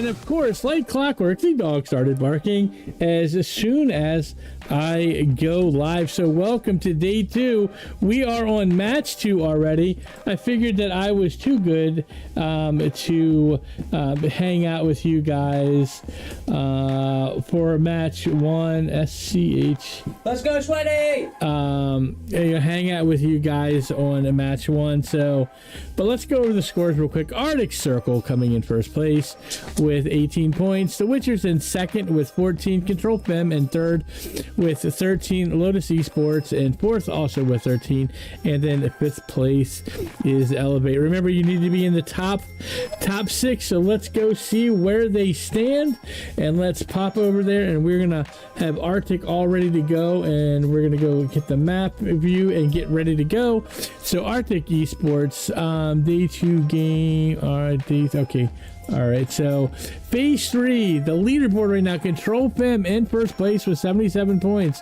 And of course, like clockwork, the dog started barking as soon as I go live. So welcome to day 2. We are on match 2 already. I figured that I was too good to hang out with you guys for match 1. SCH. Let's go, Sweaty! Hang out with you guys on match 1. So, but let's go over the scores real quick. Arctic Circle coming in first place with 18 points. The Witchers in second with 14. Control Fem in third with 13. Lotus Esports in fourth also with 13. And then fifth place is Elevate. Remember, you need to be in the top 6. So let's go see where they stand, and let's pop over there, and we're gonna have Arctic all ready to go, and we're gonna go get the map view and get ready to go. So Arctic Esports, day 2 game. All right, okay. All right, so phase 3, the leaderboard right now, Control Fem in first place with 77 points.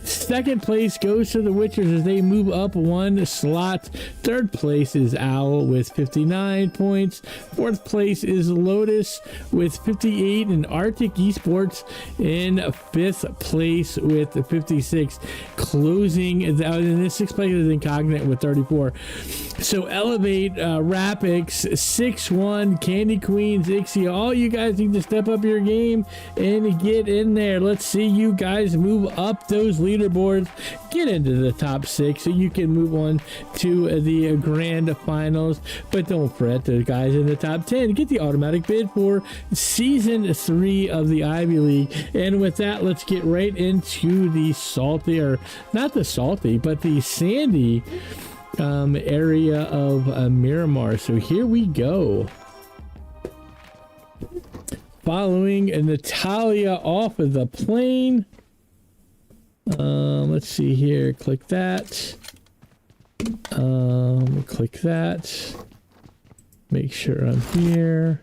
Second place goes to the Witchers as they move up 1 slot. Third place is Owl with 59 points. Fourth place is Lotus with 58, and Arctic Esports in fifth place with 56. Closing out in the sixth place is Incognite with 34. So Elevate, Rapix, 6-1, Candy Queens, Ixia, all you guys need to step up your game and get in there. Let's see you guys move up those leaderboards, get into the top 6 so you can move on to the grand finals. But don't fret, the guys in the top 10 get the automatic bid for season 3 of the Ivy League. And with that, let's get right into the salty, or not the salty, but the sandy area of Miramar. So here we go. Following Natalia off of the plane. Let's see here. Click that. Click that. Make sure I'm here.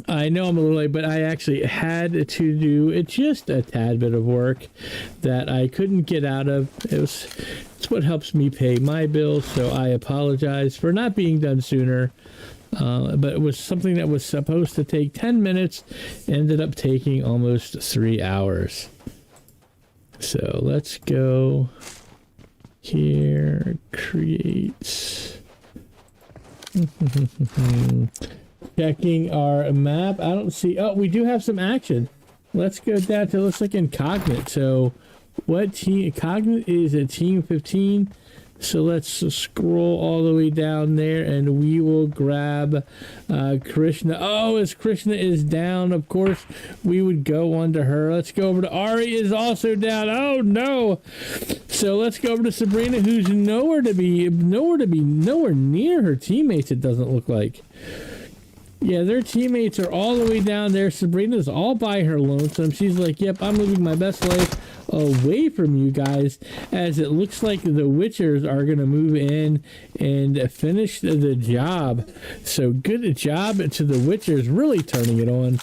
I know I'm a little late, but I actually had to do just a tad bit of work that I couldn't get out of. It's what helps me pay my bills, so I apologize for not being done sooner. But it was something that was supposed to take 10 minutes, ended up taking almost 3 hours. So let's go here, create. Checking our map. I don't see, oh, we do have some action. Let's go down to, looks like Incognite. So what team? Incognite is a team 15. So let's scroll all the way down there, and we will grab Krishna. Oh, as Krishna is down, of course, we would go on to her. Let's go over to Ari, is also down. Oh, no. So let's go over to Sabrina, who's nowhere near her teammates, it doesn't look like. Yeah, their teammates are all the way down there. Sabrina's all by her lonesome. She's like, yep, I'm living my best life away from you guys, as it looks like the Witchers are going to move in and finish the job. So good job to the Witchers, really turning it on.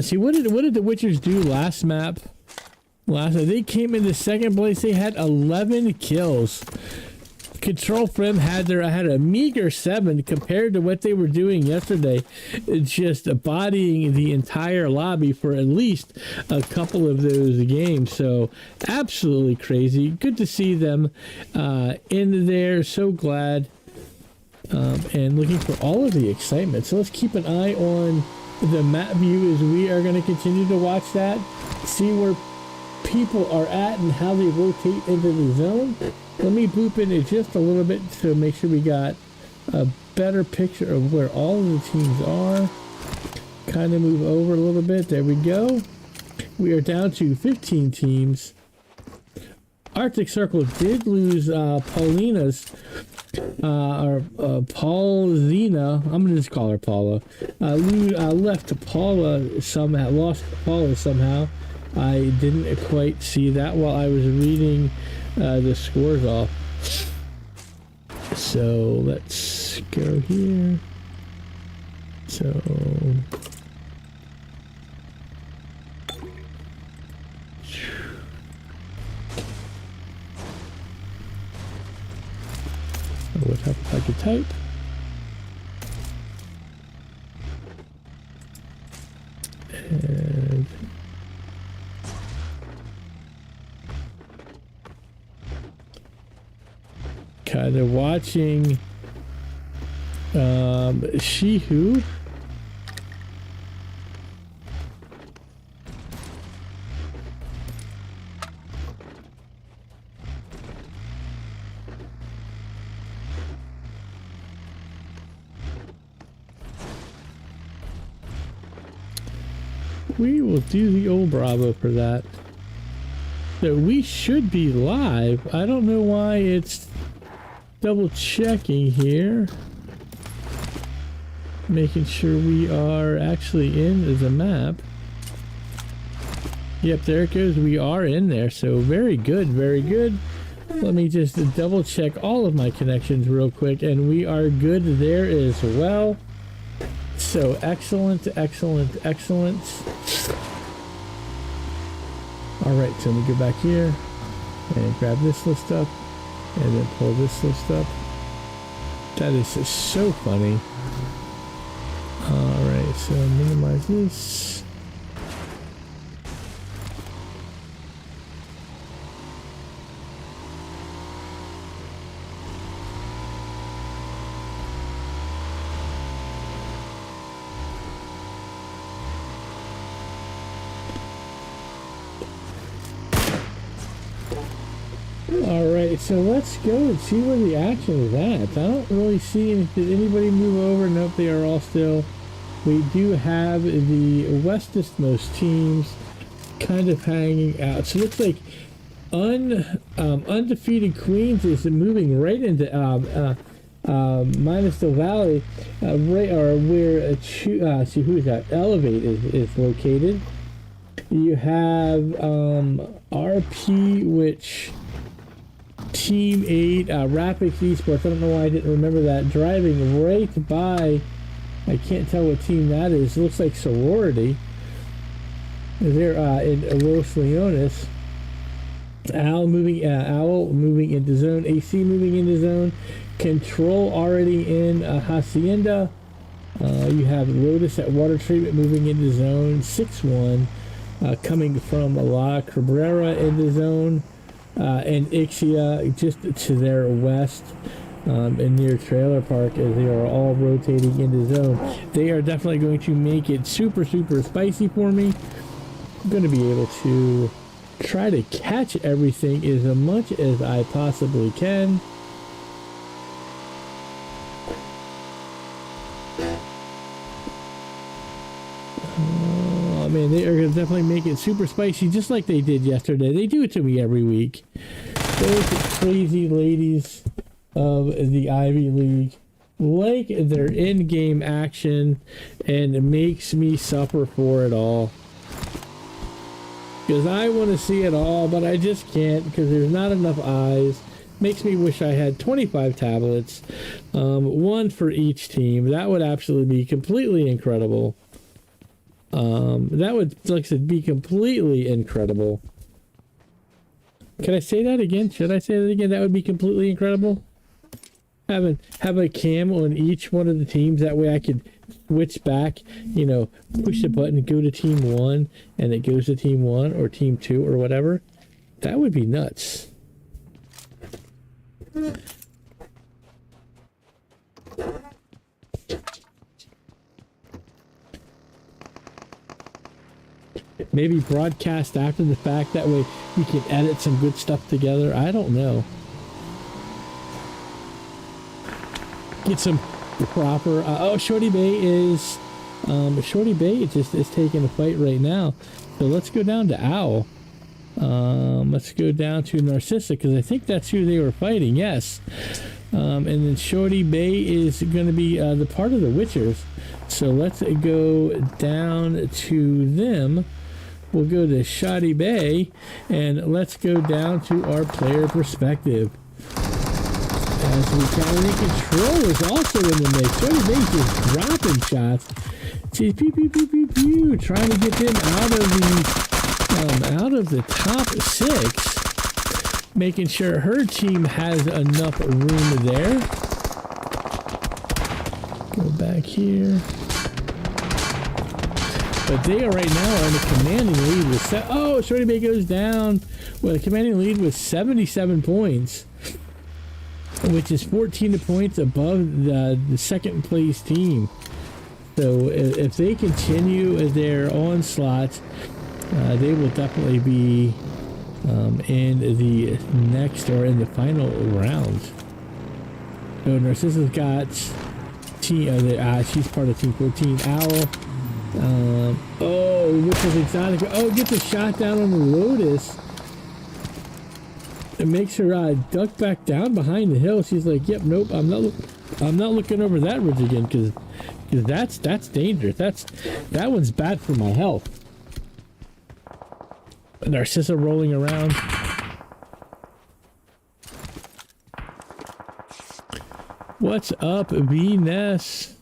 See, what did the Witchers do last map? They came into second place. They had 11 kills. Control Fem had a meager 7 compared to what they were doing yesterday. It's just bodying the entire lobby for at least a couple of those games. So absolutely crazy. Good to see them in there. So glad, and looking for all of the excitement. So let's keep an eye on the map view as we are going to continue to watch that, see where people are at and how they rotate into the zone. Let me boop in it just a little bit to make sure we got a better picture of where all of the teams are. Kind of move over a little bit. There we go. We are down to 15 teams. Arctic Circle did lose Paulina's, or Paulina. I'm going to just call her Paula. Left Paula somehow, lost Paula somehow. I didn't quite see that while I was reading the scores off. So let's go here. So what if I could type? And kind of watching Shihu. We will do the old Bravo for that. So we should be live. I don't know why it's double checking here. Making sure we are actually in the map. Yep, there it goes. We are in there. So very good, very good. Let me just double check all of my connections real quick, and we are good there as well. So excellent, excellent, excellent. All right, so let me go back here and grab this list up and then pull this list up. That is just so funny. All right, so minimize this. Alright, so let's go and see where the action is at. I don't really see did anybody move over? Nope, they are all still. We do have the westernmost teams kind of hanging out. So it looks like undefeated Queens is moving right into Minus the Valley, right, or where see who is that? Elevate is located. You have RP, which Team 8, Rapid Esports, I don't know why I didn't remember that, driving right by, I can't tell what team that is, it looks like Sorority. They're in Los Leones. Owl moving into zone, AC moving into zone, Control already in Hacienda. You have Lotus at Water Treatment moving into zone, 6-1 coming from La Cabrera into zone. And Ixia just to their west and near Trailer Park, as they are all rotating into zone. They are definitely going to make it super, super spicy for me. I'm going to be able to try to catch everything as much as I possibly can. Oh man, they are going to definitely make it super spicy just like they did yesterday. They do it to me every week. Those crazy ladies of the Ivy League like their in-game action, and it makes me suffer for it all. Because I want to see it all, but I just can't because there's not enough eyes. Makes me wish I had 25 tablets, one for each team. That would absolutely be completely incredible. That would, like I said, be completely incredible. Can I say that again? Should I say that again? That would be completely incredible. Have a cam on each one of the teams. That way I could switch back, you know, push the button, go to team 1, and it goes to team 1 or team 2 or whatever. That would be nuts. Maybe broadcast after the fact. That way we can edit some good stuff together. I don't know. Get some proper. Oh, Shorty Bay is taking a fight right now. So let's go down to Owl. Let's go down to Narcissa because I think that's who they were fighting. Yes. And then Shorty Bay is going to be the part of the Witchers. So let's go down to them. We'll go to Shoddy Bay and let's go down to our player perspective. As we can, Control is also in the mix. Shoddy Bay just dropping shots. She's pew pew pew pew pew, trying to get them out of the top 6, making sure her team has enough room there. Go back here. But they are right now on a commanding lead with Shorty Bay goes down with a commanding lead with 77 points, which is 14 points above the second place team. So if they continue their onslaught, they will definitely be in the next or in the final round. So Narcissa's got she's part of Team 14. Owl. Which is exotic. Oh, gets a shot down on the Lotus. It makes her duck back down behind the hill. She's like, "Yep, nope, I'm not looking over that ridge again because that's dangerous. That one's bad for my health." Narcissa rolling around. What's up, Venus?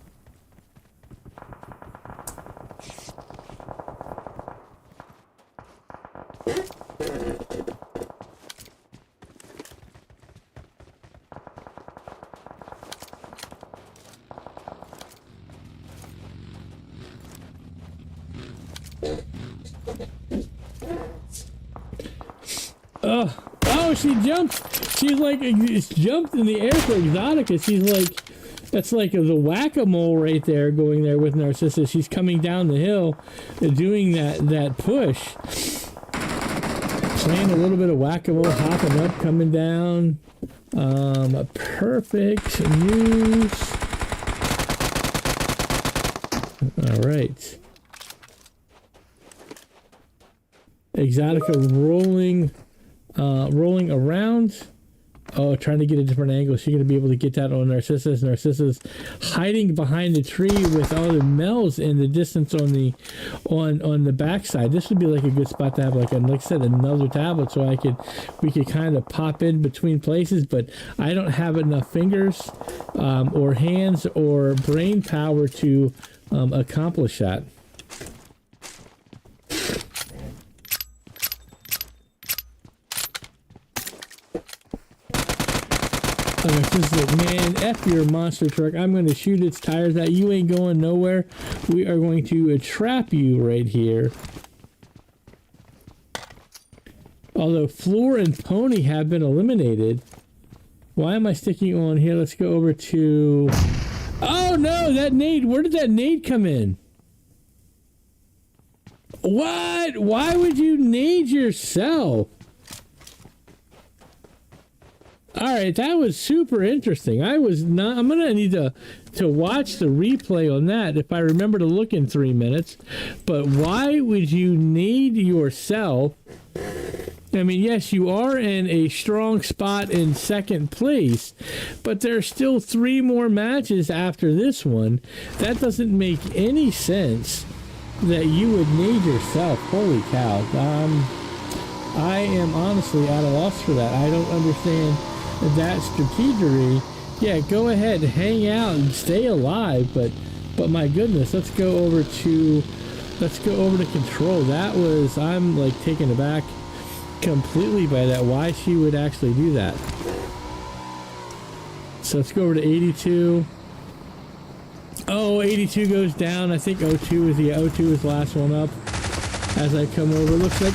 Oh, she jumped. She's like jumped in the air for Exotica. She's like, that's like the whack-a-mole right there going there with Narcissa. She's coming down the hill, doing that push. Playing a little bit of whack-a-mole, hopping up, coming down. Perfect news. All right. Exotica rolling around. Oh, trying to get a different angle. She's gonna be able to get that on Narcissus. Narcissus hiding behind the tree with all the Mel's in the distance on the backside. This would be like a good spot to have, like I said, another tablet, so we could kind of pop in between places. But I don't have enough fingers, or hands, or brain power to accomplish that. This is like, man, F your monster truck. I'm going to shoot its tires out. You ain't going nowhere. We are going to trap you right here. Although Floor and Pony have been eliminated. Why am I sticking on here? Let's go over to... Oh, no, that nade. Where did that nade come in? What? Why would you nade yourself? All right, that was super interesting. I'm gonna need to watch the replay on that if I remember to look in 3 minutes. But why would you need yourself? I mean, yes, you are in a strong spot in second place, but there's still 3 more matches after this one. That doesn't make any sense that you would need yourself. Holy cow. I am honestly at a loss for that. I don't understand that strategery. Yeah, go ahead, hang out and stay alive, but my goodness, let's go over to control. That was, I'm like taken aback completely by that, why she would actually do that. So let's go over to 82. Oh, 82 goes down. I think 02 is the last one up. As I come over, looks like,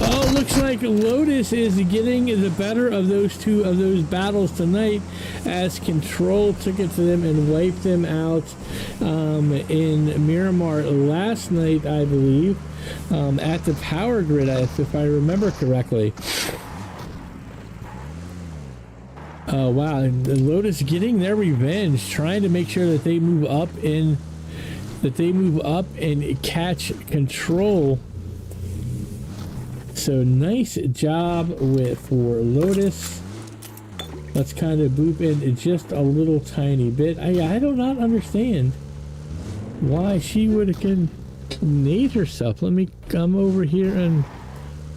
Oh, looks like Lotus is getting the better of those battles tonight, as Control took it to them and wiped them out in Miramar last night, I believe, at the Power Grid, if I remember correctly. Oh, wow. Lotus getting their revenge, trying to make sure that they move up and catch Control. So nice job for Lotus. Let's kind of boop in just a little tiny bit. I do not understand why she would have nade herself. Let me come over here and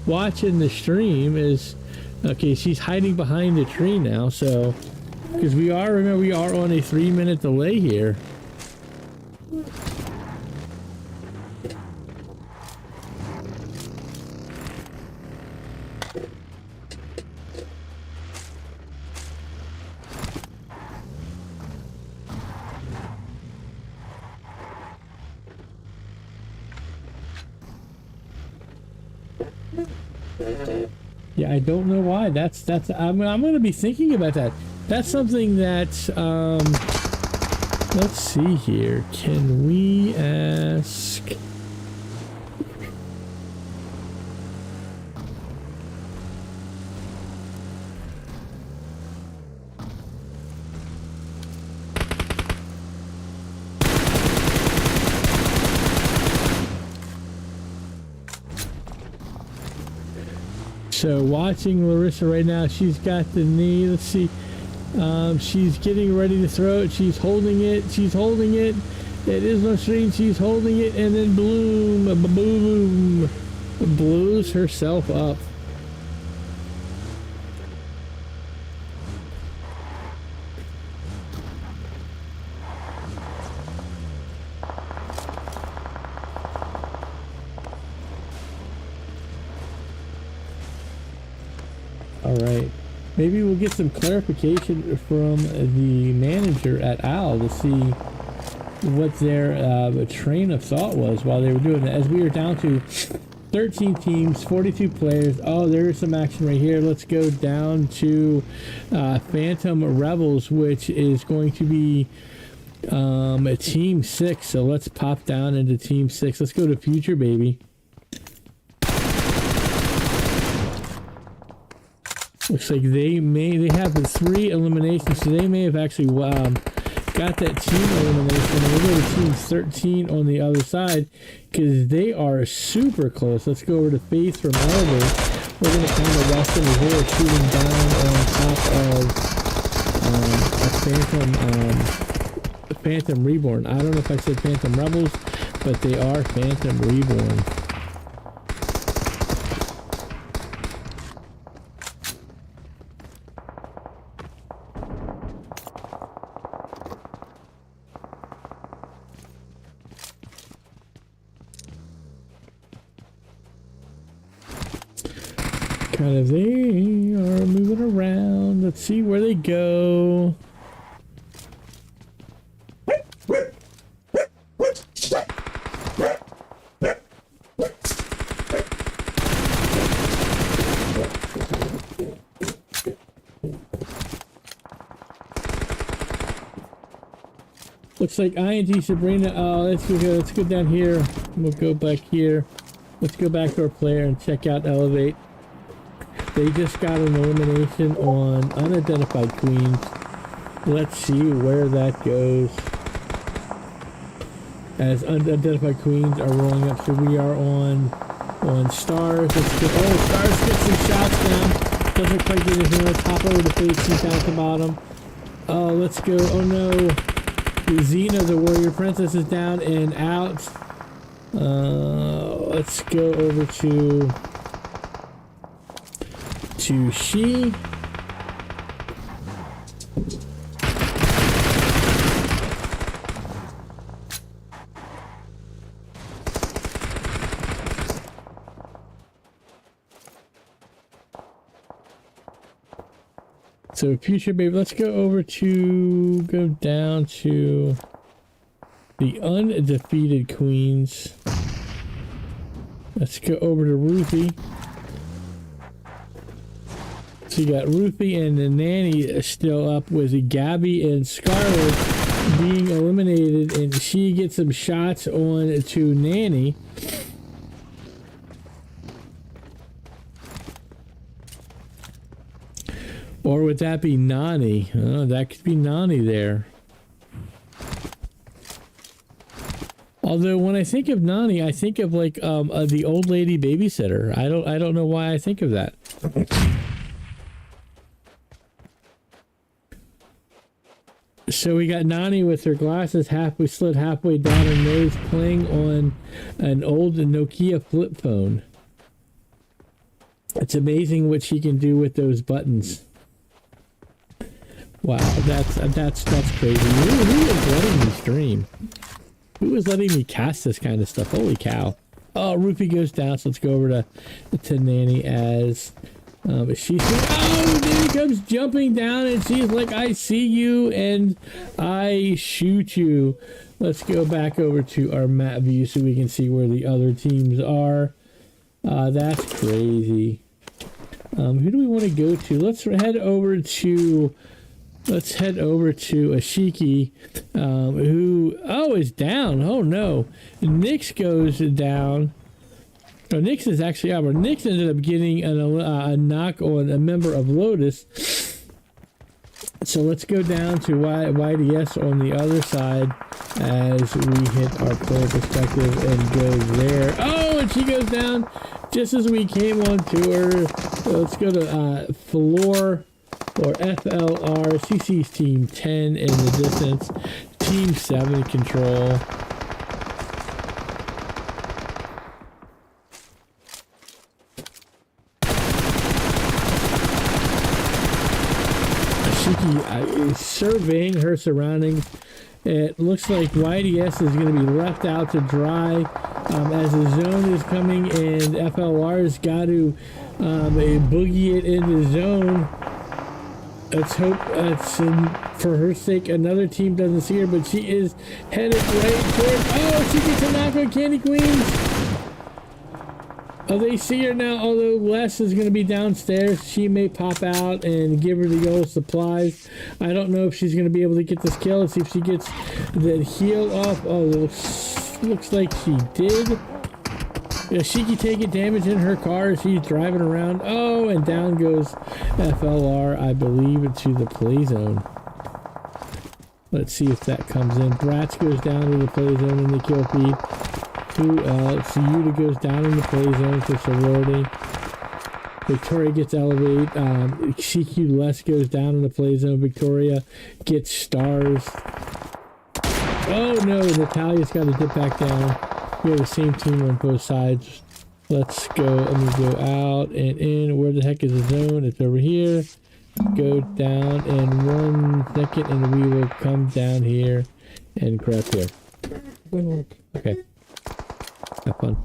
watching the stream. Okay, she's hiding behind the tree now, so because remember we are on a 3-minute delay here. Yeah, I don't know why. I'm gonna be thinking about that. That's something that let's see here. Can we ask? So watching Larissa right now, she's got the knee. Let's see. She's getting ready to throw it. She's holding it. She's holding it. It is no string. She's holding it, and then boom, boom, blows herself up. All right. Maybe we'll get some clarification from the manager at OWL to see what their train of thought was while they were doing it. As we are down to 13 teams, 42 players. Oh, there is some action right here. Let's go down to Phantom Rebels, which is going to be Team 6. So let's pop down into Team 6. Let's go to Future, baby. Looks like they have the 3 eliminations, so they may have actually got that team elimination. And we'll go to Team 13 on the other side because they are super close. Let's go over to Faith from Elevate. We're going to kind of rest them here, shooting down on top of a Phantom Reborn. I don't know if I said Phantom Rebels, but they are Phantom Reborn. Kind of, they are moving around. Let's see where they go. Looks like INT Sabrina. Let's go down here. We'll go back here. Let's go back to our player and check out Elevate. They just got an elimination on Unidentified Queens. Let's see where that goes. As Unidentified Queens are rolling up, so we are on Stars. Let's get, oh, Stars gets some shots down. Doesn't quite get anything. Let's hop over to Face. He's down at the bottom. Let's go. Oh no. Xena, the Warrior Princess, is down and out. Let's go over to She. So Future Baby, let's go down to the Undefeated Queens. Let's go over to Ruthie. So you got Ruthie and the Nanny still up with Gabby and Scarlet being eliminated, and she gets some shots on to Nanny. Or would that be Nani? Oh, that could be Nani there. Although when I think of Nani, I think of like the old lady babysitter. I don't know why I think of that. So we got Nani with her glasses slid halfway down her nose, playing on an old Nokia flip phone. It's amazing what she can do with those buttons. Wow, that's crazy. Who is letting me stream? Who is letting me cast this kind of stuff? Holy cow! Oh, Rupee goes down. So let's go over to Nanny as she's. Oh, Nanny comes jumping down, and she's like, "I see you, and I shoot you." Let's go back over to our map view so we can see where the other teams are. That's crazy. Who do we want to go to? Let's head over to Ashiki, who is down. Oh no, Nyx goes down. Oh, Nyx is actually out. Nyx ended up getting a knock on a member of Lotus. So let's go down to YDS on the other side as we hit our player perspective and go there. Oh, and she goes down just as we came on to her. So let's go to Floor or FLR. She sees Team 10 in the distance. Team 7 control. Ashiki is surveying her surroundings. It looks like YDS is going to be left out to dry as the zone is coming, and FLR's got to boogie it in the zone. Let's hope for her sake another team doesn't see her, but she is headed right towards. Oh, she gets a knock on Candy Queens. Oh, they see her now, although Les is going to be downstairs. She may pop out and give her the old supplies. I don't know if she's going to be able to get this kill. Let's see if she gets the heal off. Oh, looks like she did. Yeah, Shiki taking damage in her car as she's driving around. Oh, and down goes FLR, I believe, into the play zone. Let's see if that comes in. Bratz goes down to the play zone in the kill feed. Who else? Yuta goes down in the play zone for sorority. Victoria gets elevated. CQ Les goes down in the play zone. Victoria gets stars. Oh no, Natalia's got to dip back down. We have the same team on both sides. Let's go. Let me go out and in. Where the heck is the zone? It's over here. Go down in 1 second and we will come down here and grab here. Good work. Okay. Have fun.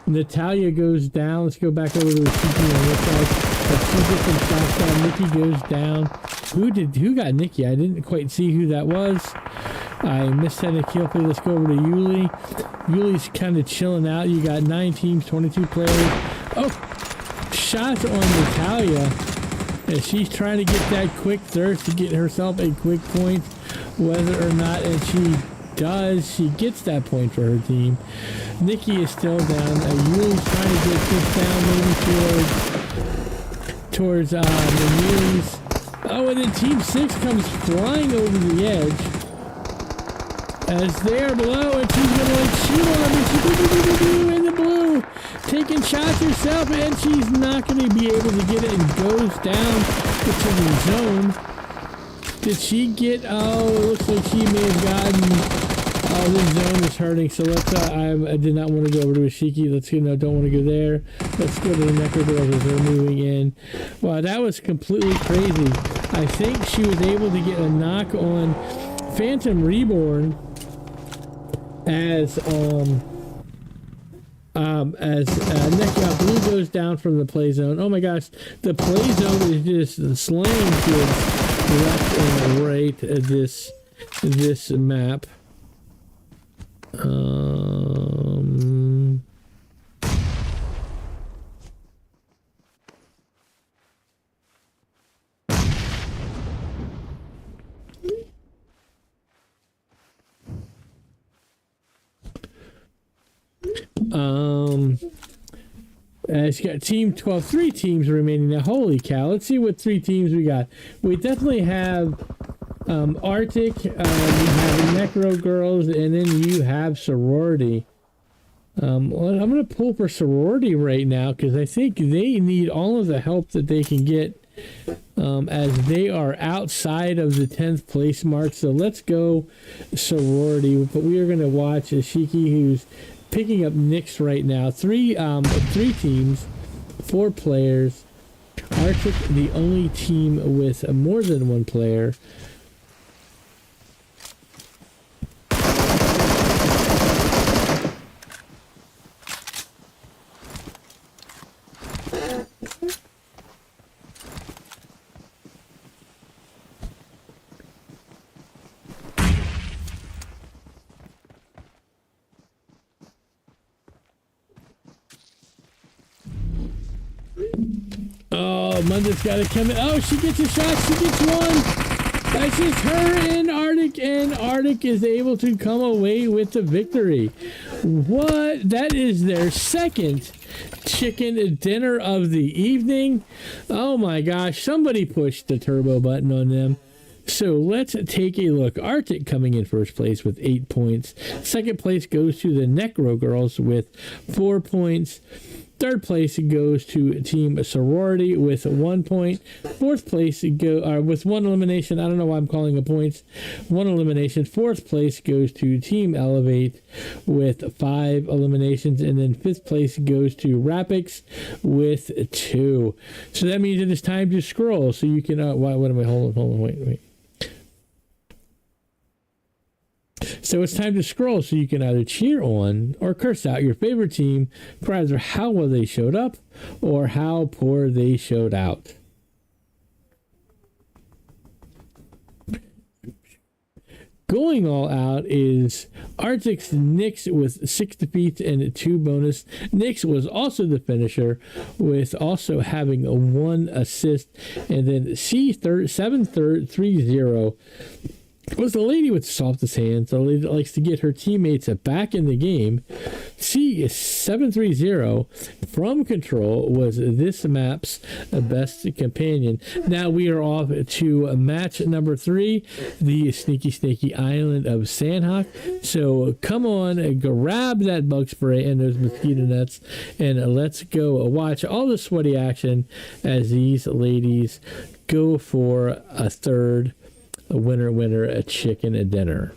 Natalia goes down. Let's go back over to the CP on this side. Let's see if some shots down. Nikki goes down. Who got Nikki? I didn't quite see who that was. I missed that in a kill play. Let's go over to Yuli. Yuli's kind of chilling out. You got 9 teams, 22 players. Oh, shots on Natalia. And she's trying to get that quick thirst to get herself a quick point. Whether or not, and she does, she gets that point for her team. Nikki is still down. Yuli's trying to get this down maybe towards the Yuli's. Oh, and then Team 6 comes flying over the edge as they are below, and she's going to shoot on them, and she's in the blue, taking shots herself, and she's not going to be able to get it, and goes down into the zone. Did she get, oh, it looks like she may have gotten, oh, the zone is hurting, so let's, I did not want to go over to Ashiki, let's, don't want to go there. Let's go to the Necro Girls as they're moving in. Wow, that was completely crazy. I think she was able to get a knock on Phantom Reborn as Nekia Blue goes down from the play zone. Oh my gosh, the play zone is just slaying kids left and right at this map. It's got Team 12, 3 teams remaining now. Holy cow. Let's see what 3 teams we got. We definitely have Arctic, you have Necro Girls, and then you have Sorority. Well, I'm going to pull for Sorority right now because I think they need all of the help that they can get as they are outside of the 10th place mark. So let's go Sorority. But we are going to watch Ashiki, who's picking up Nyx right now. 3 teams, 4 players. Arctic, the only team with more than 1 player. Ramonda's got to come in. Oh, she gets a shot. She gets one. That's just her and Arctic, and Arctic is able to come away with the victory. What? That is their second chicken dinner of the evening. Oh my gosh, somebody pushed the turbo button on them. So let's take a look. Arctic coming in first place with 8 points. Second place goes to the Necro Girls with 4 points. Third place goes to Team Sorority with 1 point. Fourth place with one elimination. I don't know why I'm calling it points. One elimination. Fourth place goes to Team Elevate with 5 eliminations. And then fifth place goes to Rapix with 2. So that means it is time to scroll. So you can, what am I, hold on, wait. So it's time to scroll so you can either cheer on or curse out your favorite team for either how well they showed up or how poor they showed out. Going all out is Arctic's Nyx with 6 defeats and 2 bonus. Nyx was also the finisher with also having a 1 assist. And then C730 was the lady with the softest hands, the lady that likes to get her teammates back in the game. C730 from Control was this map's best companion. Now we are off to match number 3, the Sneaky Island of Sandhawk. So come on, grab that bug spray and those mosquito nets, and let's go watch all the sweaty action as these ladies go for a third winner, a chicken dinner.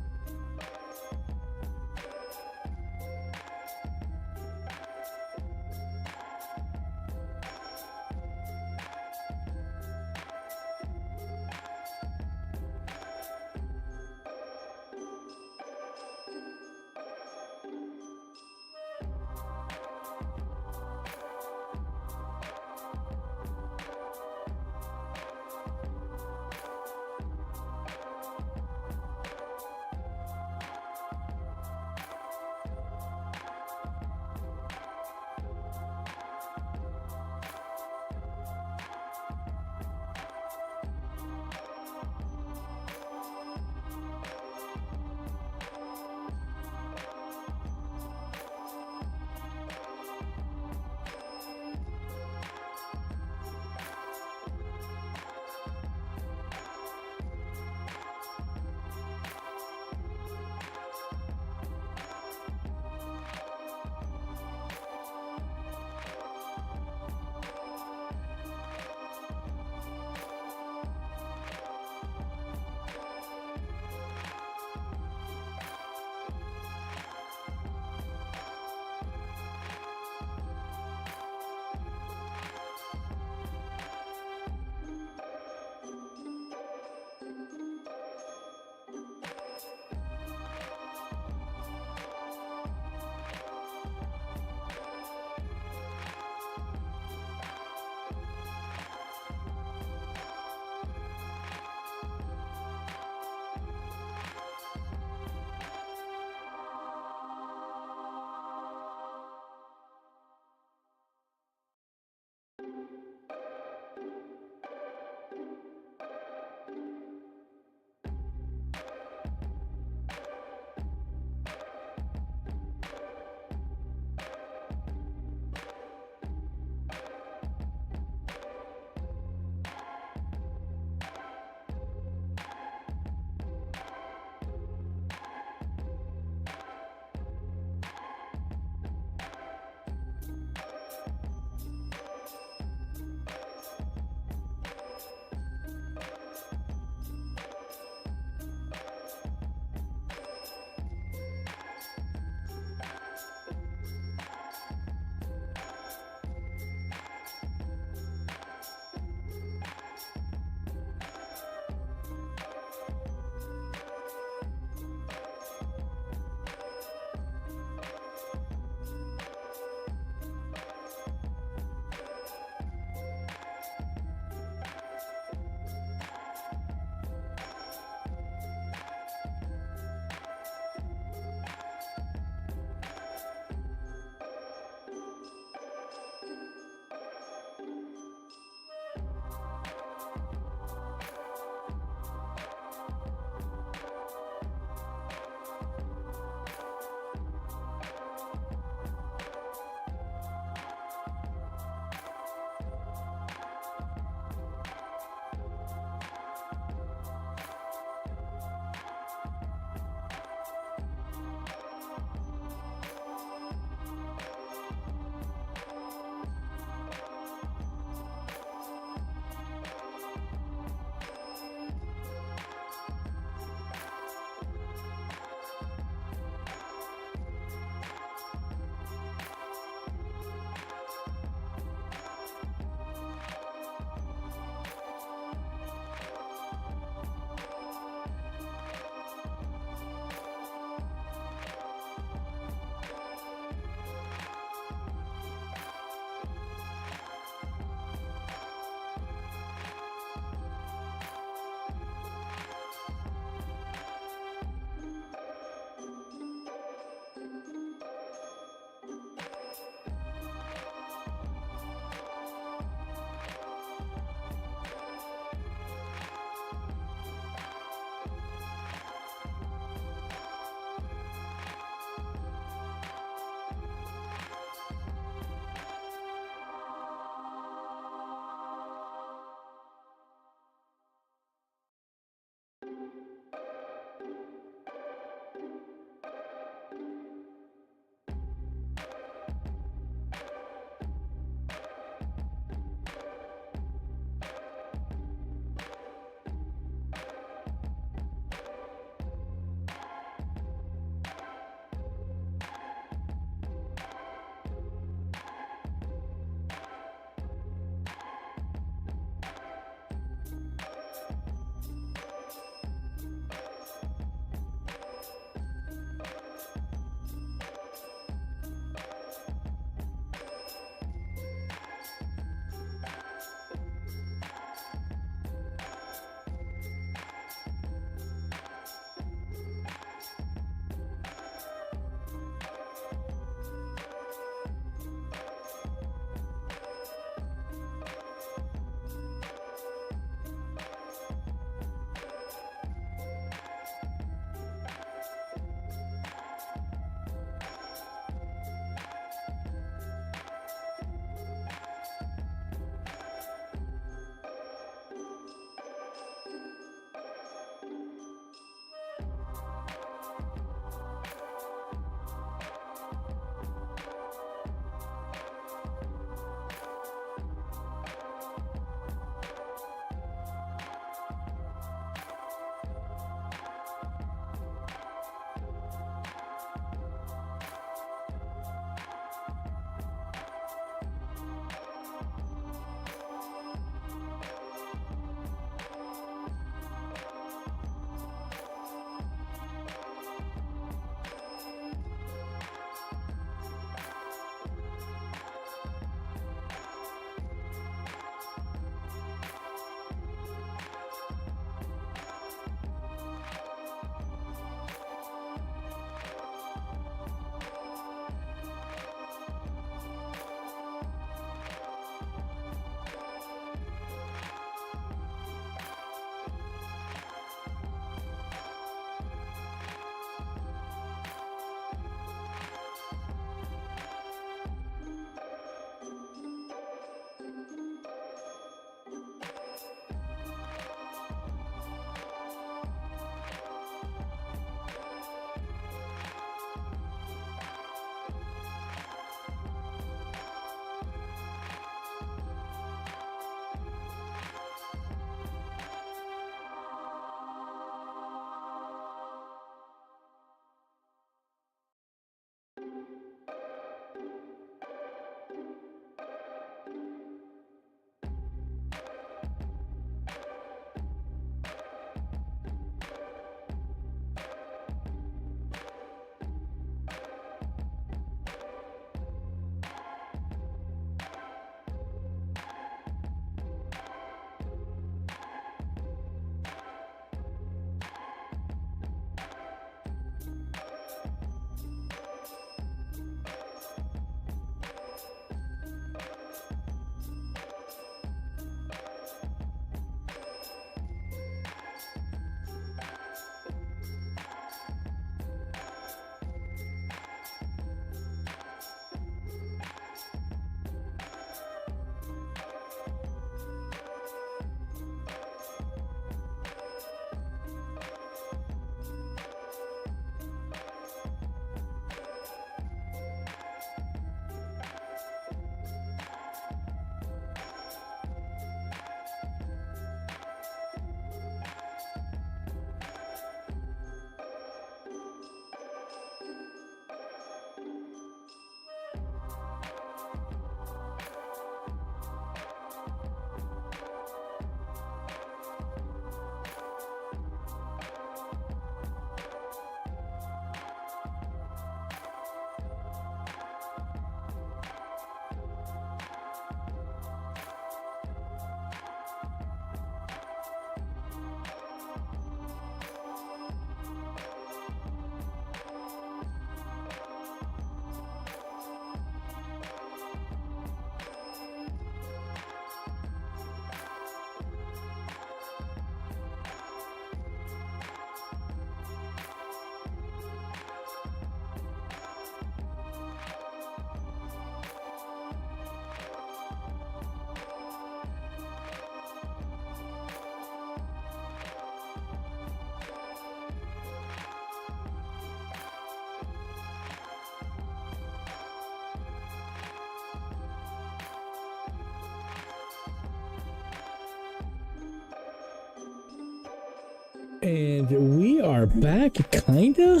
And we are back, kinda,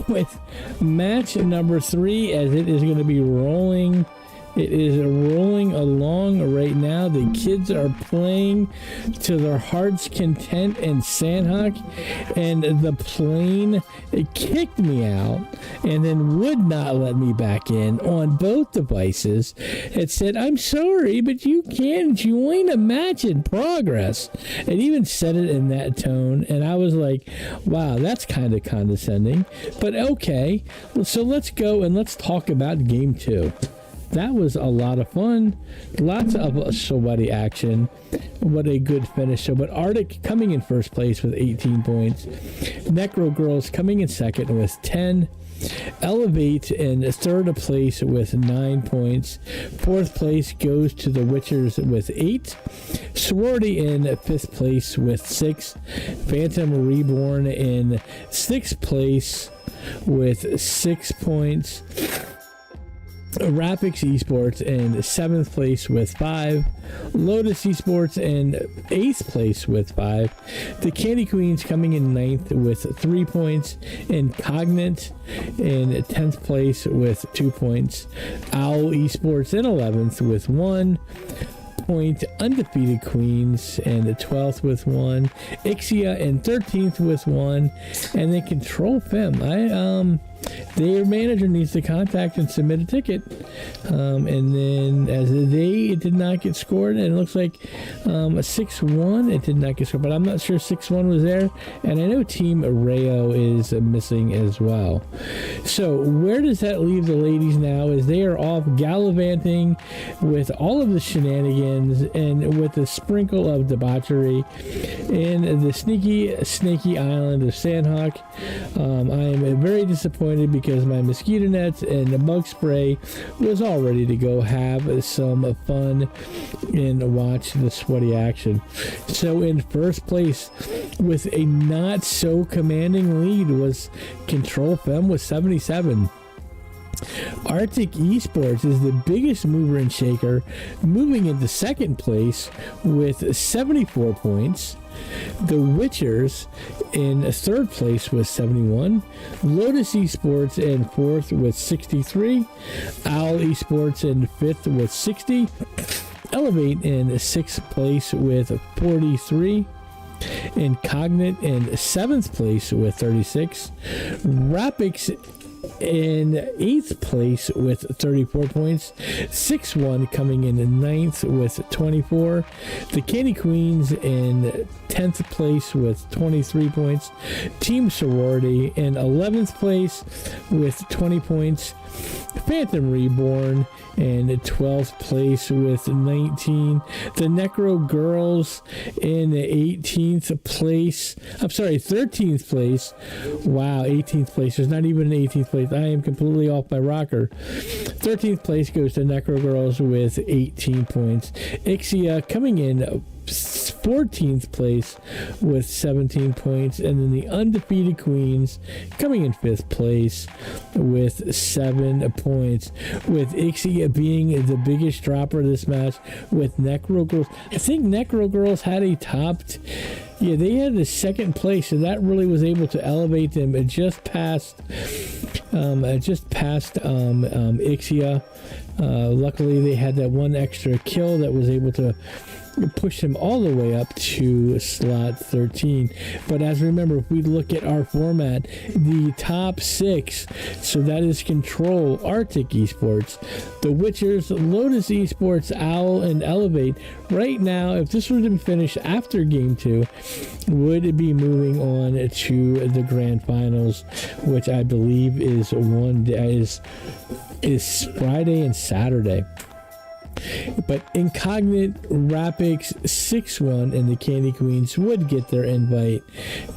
with match number 3, as it is going to be rolling. It is rolling along right now. The kids are playing to their heart's content in Sandhawk, and the plane kicked me out and then would not let me back in on both devices. It said, "I'm sorry, but you can't join a match in progress." It even said it in that tone, and I was like, wow, that's kind of condescending, but okay. So let's go and let's talk about game 2. That was a lot of fun. Lots of sweaty action. What a good finish. So, but Arctic coming in first place with 18 points. Necro Girls coming in second with 10. Elevate in third place with 9 points. Fourth place goes to the Witchers with 8. Sorority in fifth place with 6. Phantom Reborn in sixth place with 6 points. Rapix Esports in 7th place with 5. Lotus Esports in 8th place with 5. The Candy Queens coming in 9th with 3 points. And Cognate in 10th place with 2 points. Owl Esports in 11th with 1 point. Undefeated Queens in the 12th with 1. Ixia in 13th with 1. And then Control Fem. Their manager needs to contact and submit a ticket. And then as they did not get scored, and it looks like a 6-1, it did not get scored, but I'm not sure 6-1 was there. And I know Team Rayo is missing as well. So where does that leave the ladies now? As they are off gallivanting with all of the shenanigans and with a sprinkle of debauchery in the snaky island of Sandhawk. I am very disappointed because my mosquito nets and the bug spray was all ready to go have some fun and watch the sweaty action. So in first place with a not so commanding lead was Control Fem with 77. Arctic Esports is the biggest mover and shaker, moving into second place with 74 points. The Witchers in third place with 71. Lotus Esports in fourth with 63. Owl Esports in fifth with 60. Elevate in sixth place with 43. And Cognate in seventh place with 36. Rapix in 8th place with 34 points. 6-1 coming in 9th with 24. The Candy Queens in 10th place with 23 points. Team Sorority in 11th place with 20 points. Phantom Reborn in 12th place with 19. The Necro Girls in 13th place. Wow, 18th place. There's not even an 18th place. I am completely off my rocker. 13th place goes to Necro Girls with 18 points. Ixia coming in 14th place with 17 points, and then the Undefeated Queens coming in 5th place with 7 points, with Ixia being the biggest dropper of this match with Necro Girls. I think Necro Girls had a topped, they had the second place, so that really was able to elevate them just past Ixia. Luckily they had that one extra kill that was able to push him all the way up to slot 13. But as remember, if we look at our format, the top 6, so that is Control, Arctic Esports, the Witchers, Lotus Esports, Owl, and Elevate. Right now, if this were to be finished after game 2, would it be moving on to the grand finals, which I believe is Friday and Saturday. But Incognite, Rapix, 6-1, and the Candy Queens would get their invite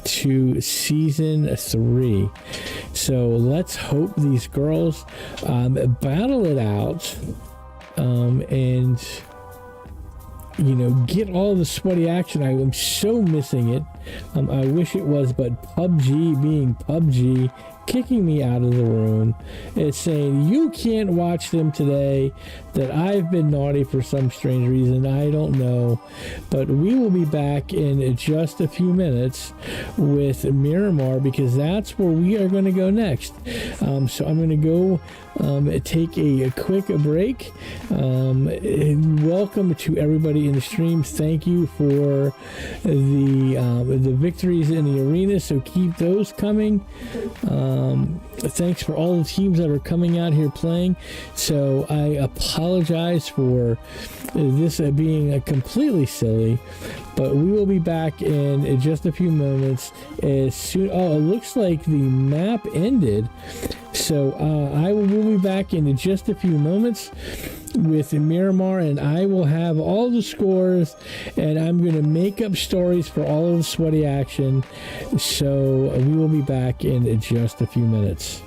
to Season 3. So let's hope these girls battle it out and get all the sweaty action. I am so missing it. I wish it was, but PUBG being PUBG, kicking me out of the room. It's saying you can't watch them today, that I've been naughty for some strange reason. I don't know. But we will be back in just a few minutes with Miramar, because that's where we are going to go next. So I'm going to go take a quick break. Welcome to everybody in the stream. Thank you for the victories in the arena, so keep those coming. Thanks for all the teams that are coming out here playing. So I apologize for this being completely silly, but we will be back in just a few moments. As soon, it looks like the map ended. So we'll be back in just a few moments with Miramar, and I will have all the scores, and I'm going to make up stories for all of the sweaty action. So we will be back in just a few minutes.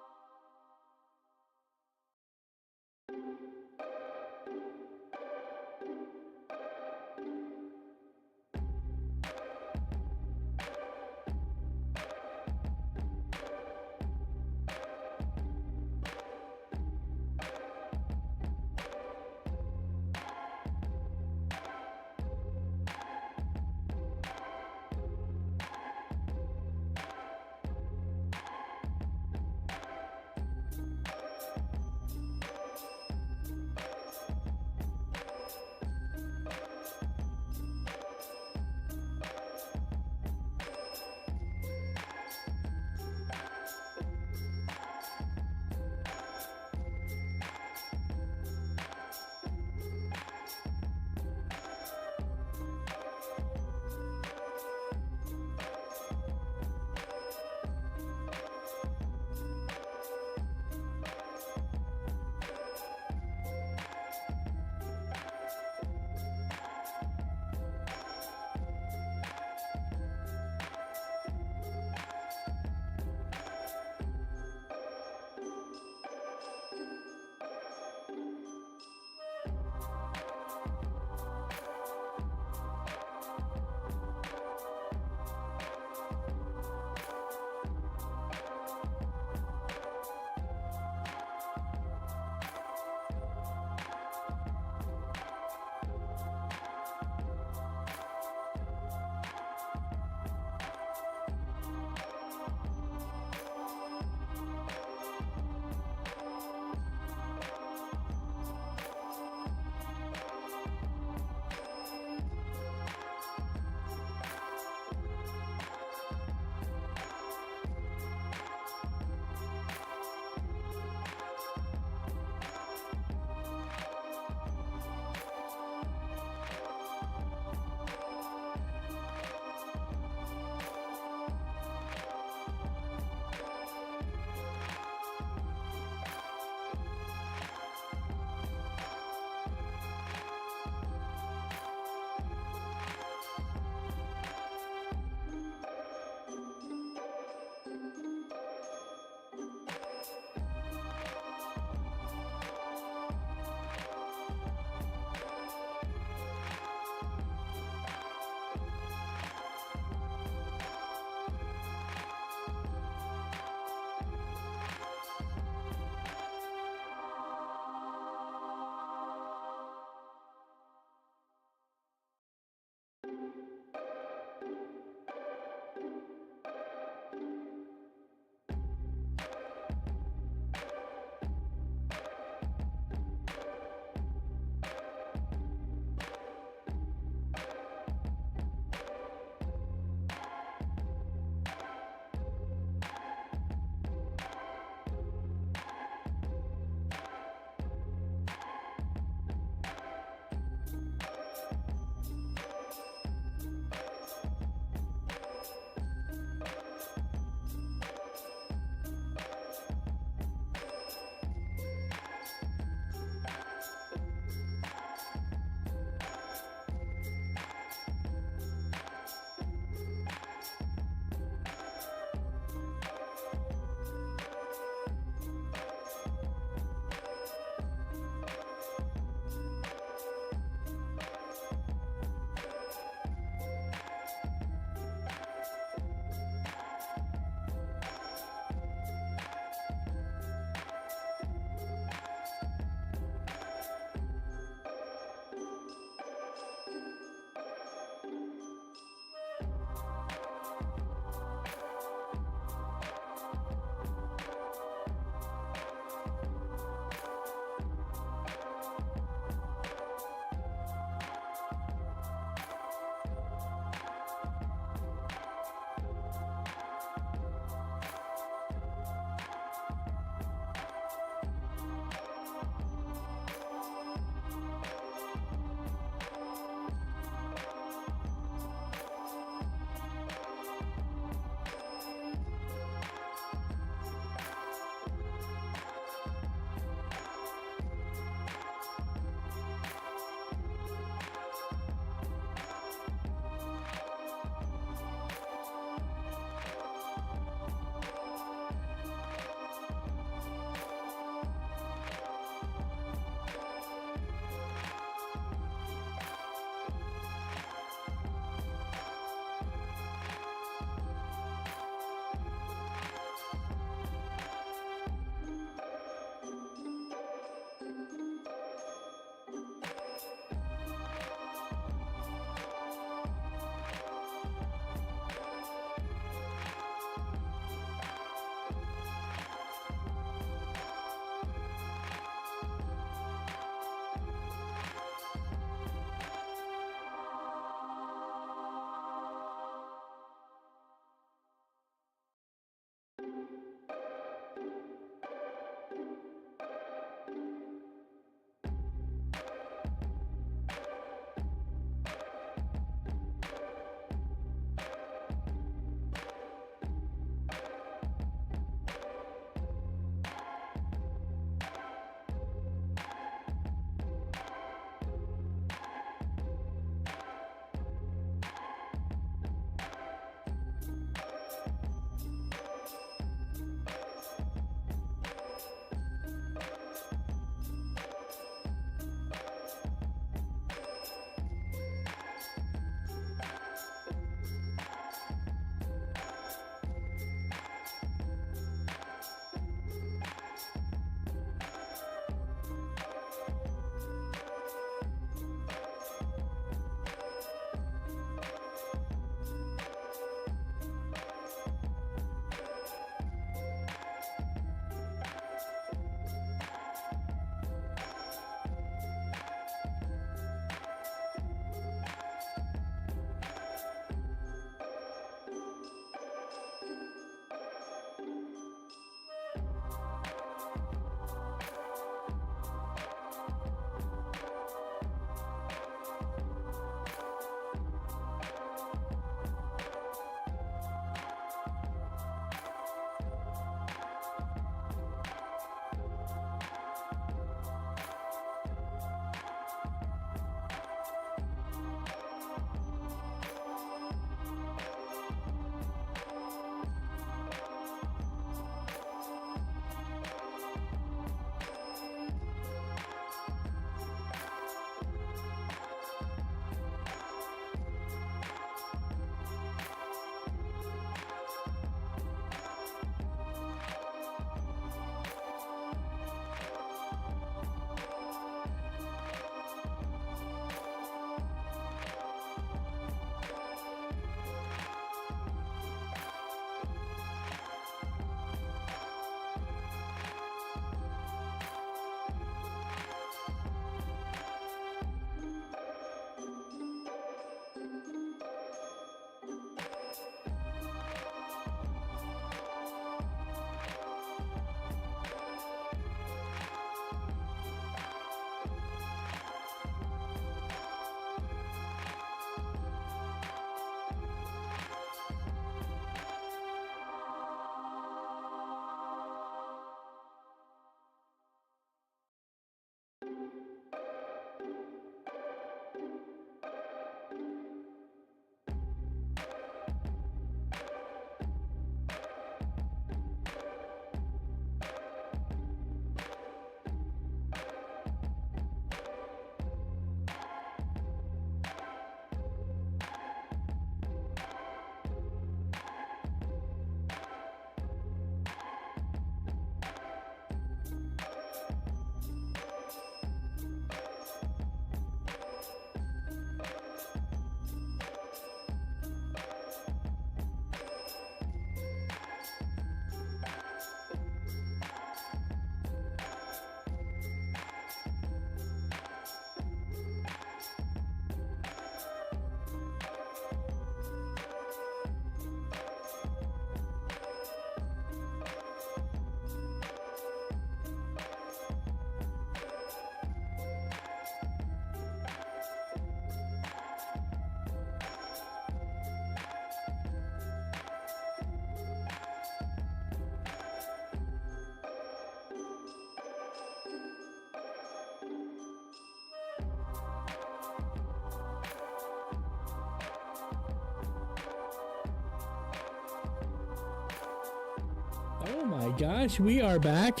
Oh my gosh, we are back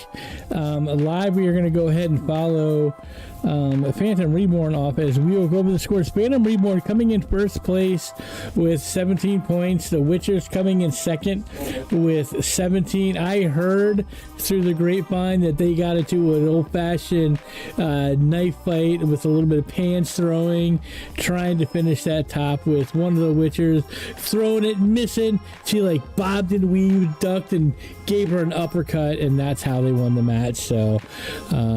live. We are going to go ahead and follow Phantom Reborn off as we will go over the scores. Phantom Reborn coming in first place with 17 points. The Witchers coming in second with 17. I heard through the grapevine that they got into an old-fashioned knife fight with a little bit of pants throwing, trying to finish that top with one of the Witchers throwing it, missing. She like bobbed and weaved, ducked, and gave her an uppercut, and that's how they won the match. So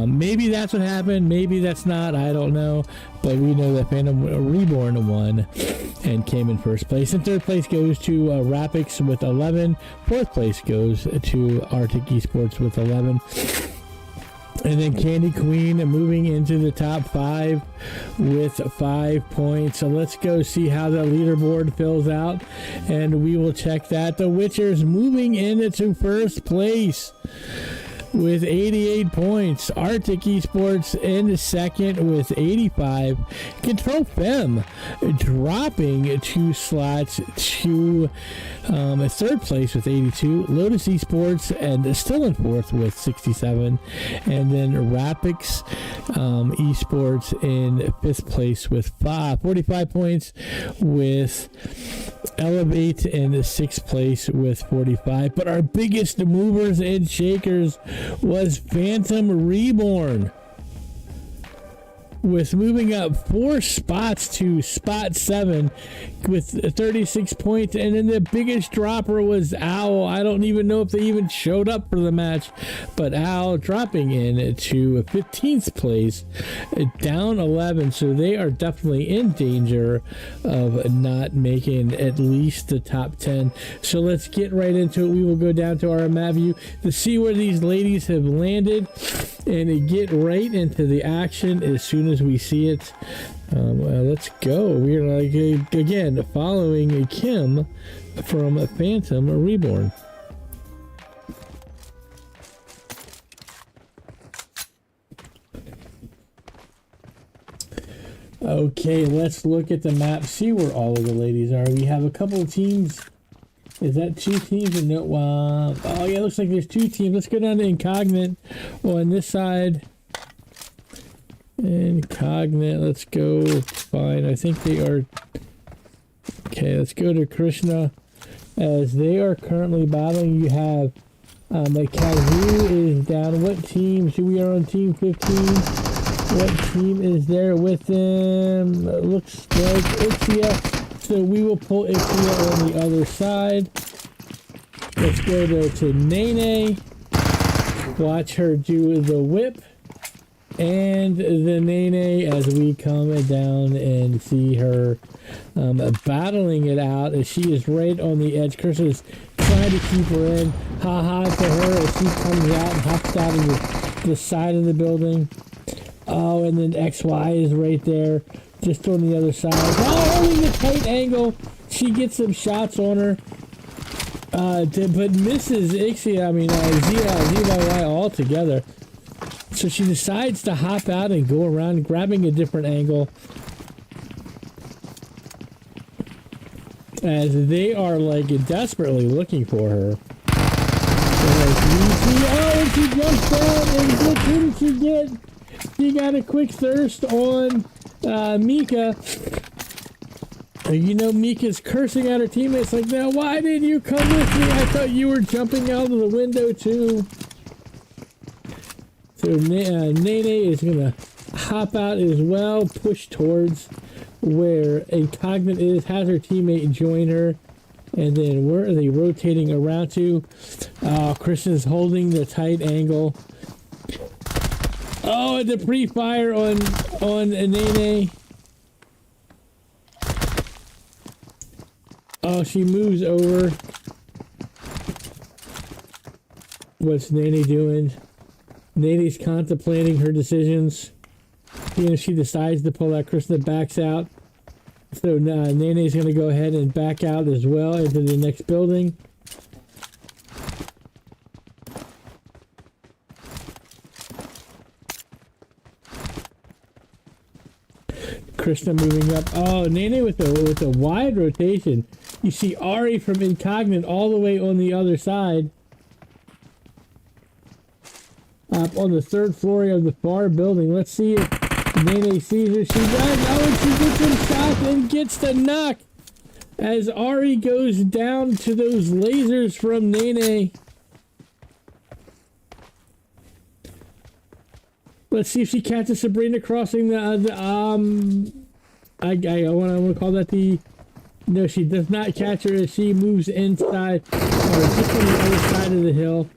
maybe that's what happened, maybe that's not, I don't know, but we know that Phantom Reborn won and came in first place, and third place goes to Rapix with 11. Fourth place goes to Arctic Esports with 11. And then Candy Queen moving into the top 5 with 5 points. So let's go see how the leaderboard fills out, and we will check that. The Witchers moving into first place with 88 points. Arctic Esports in second with 85. Control Fem dropping 2 slots to third place with 82. Lotus Esports and still in fourth with 67. And then Rapix Esports in fifth place with 45 points, with Elevate in sixth place with 45. But our biggest movers and shakers was Phantom Reborn, with moving up 4 spots to spot 7 with 36 points. And then the biggest dropper was Owl. I don't even know if they even showed up for the match, but Owl dropping in to 15th place, down 11. So they are definitely in danger of not making at least the top 10. So let's get right into it. We will go down to our map view to see where these ladies have landed and get right into the action as soon as we see it. Let's go. We're like again following Kim from Phantom Reborn. Okay, let's look at the map, see where all of the ladies are. We have a couple of teams. Is that 2 teams? No, oh yeah, looks like there's 2 teams. Let's go down to Incognite on this side. Incognite, let's go find, I think they are, okay, let's go to Krishna, as they are currently battling. You have like Kazoo is down. What team? We are on team 15. What team is there with them? Looks like Ixia. So we will pull Ixia on the other side. Let's go to Nene. Watch her do the whip. And the Nene, as we come down and see her battling it out, as she is right on the edge. Krista is trying to keep her in. Ha to her as she comes out and hops out of the side of the building. Oh, and then XY is right there, just on the other side. Oh, holding the tight angle. She gets some shots on her. But misses Ixia, ZYY altogether. So she decides to hop out and go around, grabbing a different angle, as they are like desperately looking for her. Oh, and she jumps down, and who did she get? She got a quick thirst on Mika. You know, Mika's cursing at her teammates like, now why didn't you come with me? I thought you were jumping out of the window too. So Nene is going to hop out as well, push towards where Incognite is, has her teammate join her. And then where are they rotating around to? Chris is holding the tight angle. Oh, and the pre-fire on Nene. Oh, she moves over. What's Nene doing? Nene's contemplating her decisions. You know, she decides to pull out. Krista backs out. So Nene's going to go ahead and back out as well into the next building. Krista moving up. Oh, Nene with a wide rotation. You see Ari from Incognite all the way on the other side. up on the 3rd floor of the far building. Let's see if Nene sees her. She does. Oh, and she gets him shot and gets the knock as Ari goes down to those lasers from Nene. Let's see if she catches Sabrina crossing the I want to call that the... No, she does not catch her as she moves inside, or just on the other side of the hill.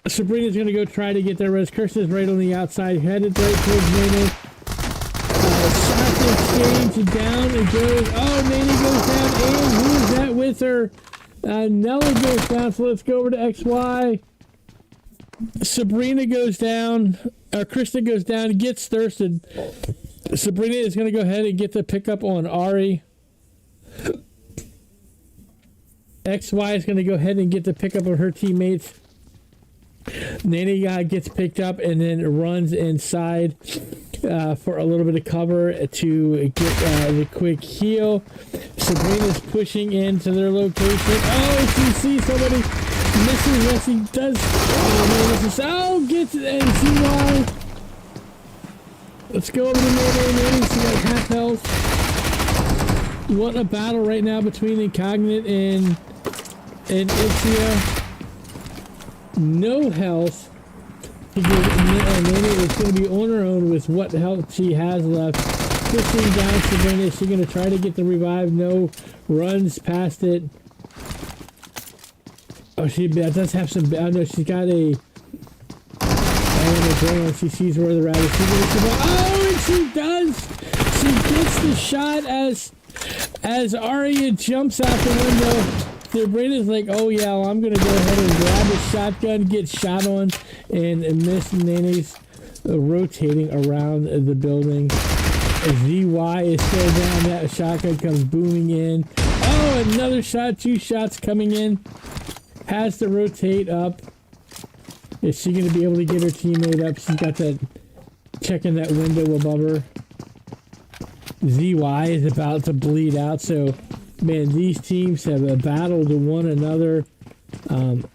Sabrina's going to go try to get there. Res Kirsten's right on the outside, headed right towards Nene. Shot exchange, down it goes. Oh, Nene goes down, and who is that with her? Nella goes down, so let's go over to XY. Sabrina goes down, Kristen goes down, gets thirsted. Sabrina is going to go ahead and get the pickup on Ari. XY is going to go ahead and get the pickup on her teammates. Nene gets picked up and then runs inside for a little bit of cover to get the quick heal. Sabrina's pushing into their location. Oh, she sees somebody missing. Yes, he does. Oh, gets it and see why. Let's go over to Nene. Nene's got half health. What a battle right now between Incognite and Ixia. No health. Nene is going to be on her own with what health she has left. Pushing down Sabrina. Is she going to try to get the revive? No. Runs past it. Oh, she does have some... I know she's got a... She sees where they're at. Oh, and she does! She gets the shot as Arya jumps out the window. Sabrina's like, oh yeah, well, I'm going to go ahead and grab a shotgun, get shot on, and miss. Nene's rotating around the building. ZY is still down. That shotgun comes booming in. Oh, another shot. 2 shots coming in. Has to rotate up. Is she going to be able to get her teammate up? She's got that, checking that window above her. ZY is about to bleed out, so, man, these teams have battled one another. Nene's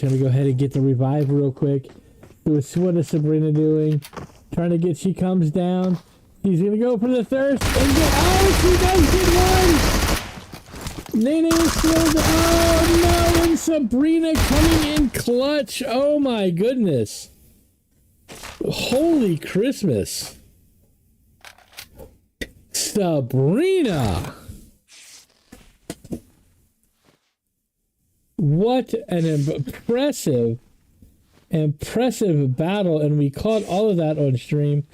going to go ahead and get the revive real quick. So what is Sabrina doing? Trying to get, she comes down. He's going to go for the thirst. And she does get one! Nene is still, oh no, and Sabrina coming in clutch. Oh my goodness. Holy Christmas. Sabrina. What an impressive battle, and we caught all of that on stream.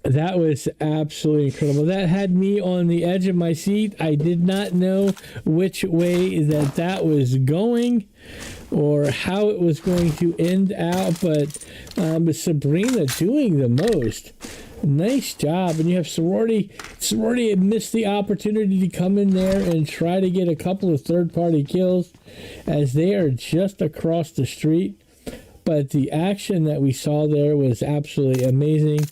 That was absolutely incredible. That had me on the edge of my seat. I did not know which way that was going or how it was going to end out, but Sabrina doing the most. Nice job. And you have Sorority. Sorority missed the opportunity to come in there and try to get a couple of third-party kills as they are just across the street. But the action that we saw there was absolutely amazing.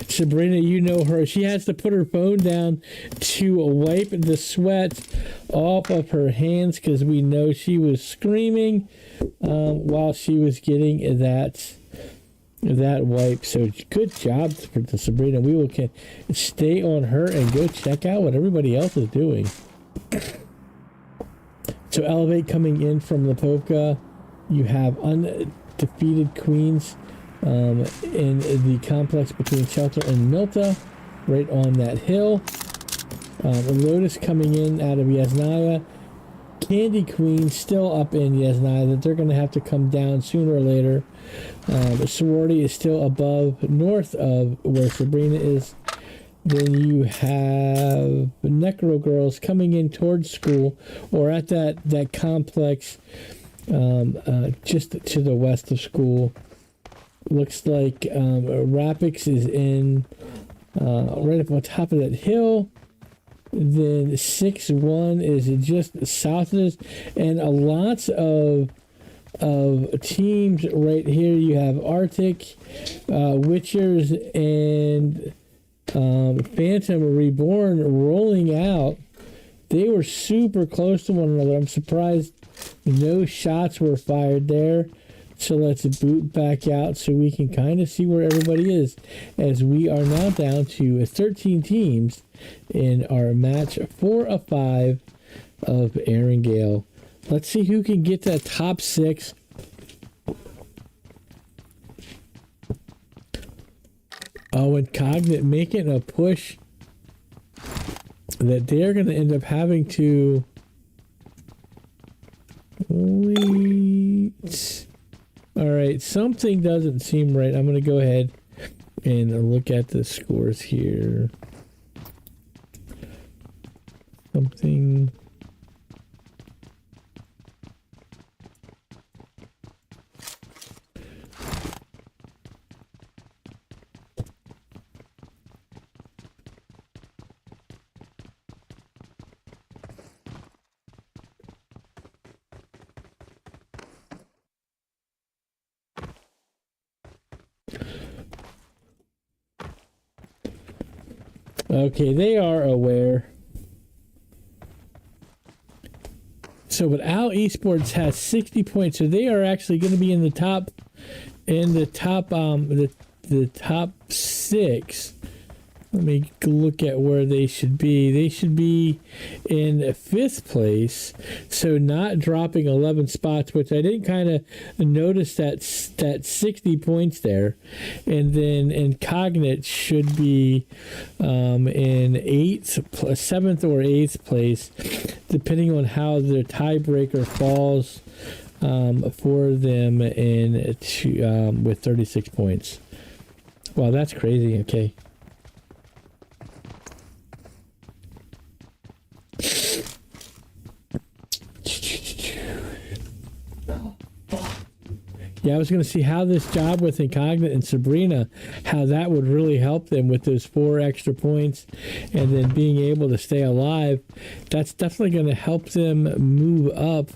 Sabrina, you know her. She has to put her phone down to wipe the sweat off of her hands because we know she was screaming while she was getting that wipe. So good job for the Sabrina. We will stay on her and go check out what everybody else is doing. So Elevate coming in from Lipovka. You have undefeated Queens in the complex between Shelter and Milta, right on that hill. Lotus coming in out of Yasnaya. Candy Queen still up in Yasnaya, that they're going to have to come down sooner or later. Sorority is still above, north of where Sabrina is. Then you have Necro Girls coming in towards school, or at that complex just to the west of school. Looks like Rapix is in right up on top of that hill. Then 6-1 is just south of this, and a lots of teams right here. You have Arctic, Witchers, and Phantom Reborn rolling out. They were super close to one another. I'm surprised no shots were fired there. So let's boot back out so we can kind of see where everybody is, as we are now down to 13 teams in our match 4 of 5 of Erangel. Let's see who can get that top 6. Oh, and Cognate making a push that they're going to end up having to wait. All right, something doesn't seem right. I'm going to go ahead and look at the scores here. Something. Okay, they are aware. So, but Al Esports has 60 points, so they are actually going to be in the top, the top 6. Let me look at where they should be. They should be in 5th place, so not dropping 11 spots, which I didn't kind of notice that 60 points there. And then Incognite should be in 7th or 8th place, depending on how the tiebreaker falls for them with 36 points. Wow, that's crazy. Okay. Yeah, I was going to see how this job with Incognite and Sabrina, how that would really help them with those 4 extra points and then being able to stay alive. That's definitely going to help them move up,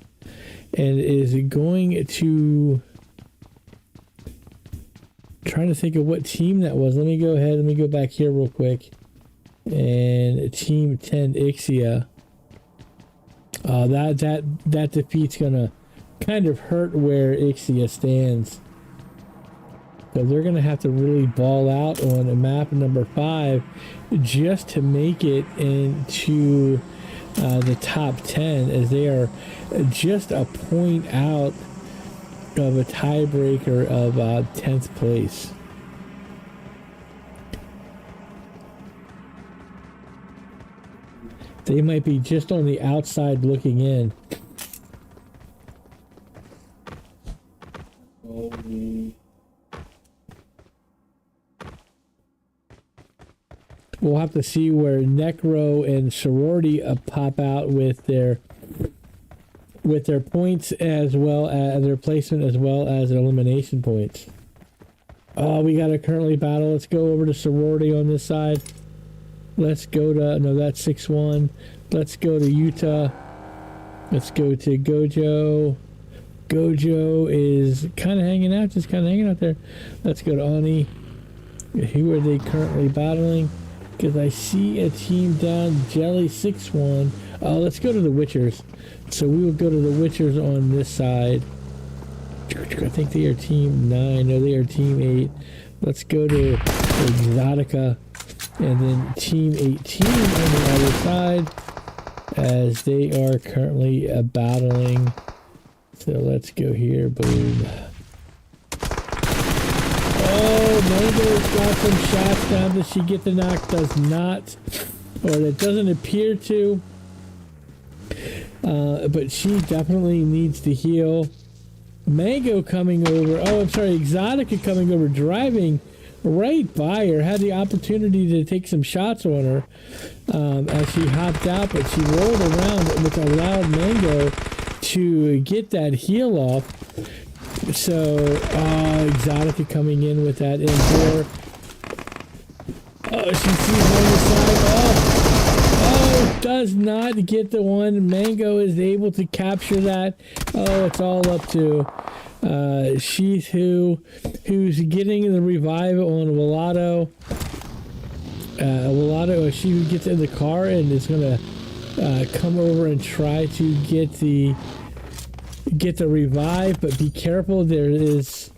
and is going to... trying to think of what team that was. Let me go ahead. Let me go back here real quick. And Team 10 Ixia. That defeat's going to kind of hurt where Ixia stands. So they're going to have to really ball out on a map number 5 just to make it into the top 10, as they are just a point out of a tiebreaker of 10th place. They might be just on the outside looking in. We'll have to see where Necro and Sorority pop out with their points, as well as their placement, as well as their elimination points. We got to currently battle. Let's go over to Sorority on this side. Let's go to, no, that's 6-1. Let's go to Utah. Let's go to Gojo. Gojo is kind of hanging out, just kind of hanging out there. Let's go to Ani. Who are they currently battling? Because I see a team down, Jelly 6-1. Let's go to the Witchers. So we will go to the Witchers on this side. I think they are team 9. No, they are team 8. Let's go to Exotica. And then team 18 on the other side, as they are currently battling. So let's go here. Boom. Oh, Mango's got some shots down. Does she get the knock? Does not. Or it doesn't appear to. But she definitely needs to heal. Mango coming over. Oh, I'm sorry. Exotica coming over, driving right by her. Had the opportunity to take some shots on her as she hopped out, but she rolled around, which allowed Mango to get that heal off. So, Exotica coming in with that M4. Oh, she sees on the side. Oh, does not get the one. Mango is able to capture that. Oh, it's all up to Sheath, who's getting the revive on Velato. Mulatto, she gets in the car and is gonna come over and try to get the revive, but be careful. There is,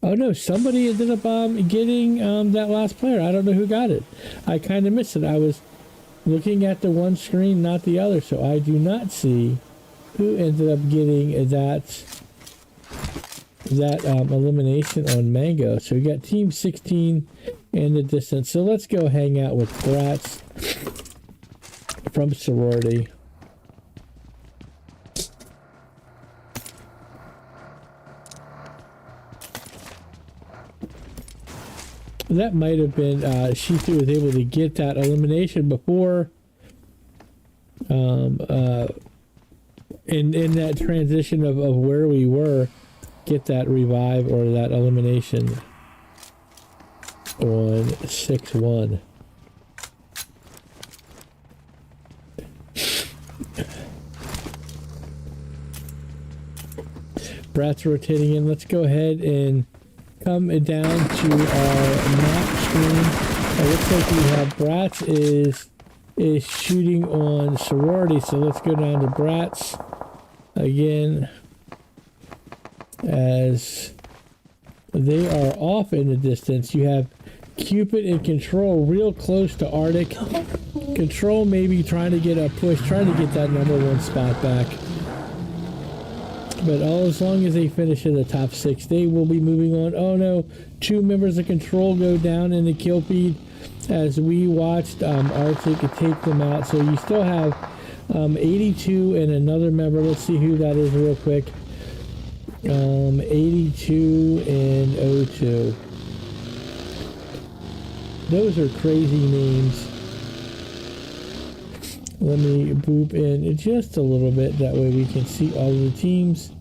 oh no, somebody ended up getting that last player. I don't know who got it. I kind of missed it. I was looking at the one screen, not the other, so I do not see who ended up getting that elimination on Mango. So we got Team 16 in the distance. So let's go hang out with Bratz from sorority. That might have been Shifu was able to get that elimination before in that transition of where we were, get that revive or that elimination on 6-1. Bratz rotating in. Let's go ahead and come down to our map screen. It looks like we have Bratz is shooting on sorority, so let's go down to Bratz again, as they are off in the distance. You have Cupid and Control real close to Arctic. Control maybe trying to get a push, trying to get that #1 spot back. But as long as they finish in the top 6, they will be moving on. Oh no, 2 members of Control go down in the kill feed as we watched Arctic take them out. So you still have 82 and another member. Let's see who that is real quick. 82 and 02. Those are crazy names. Let me boop in just a little bit, that way we can see all of the teams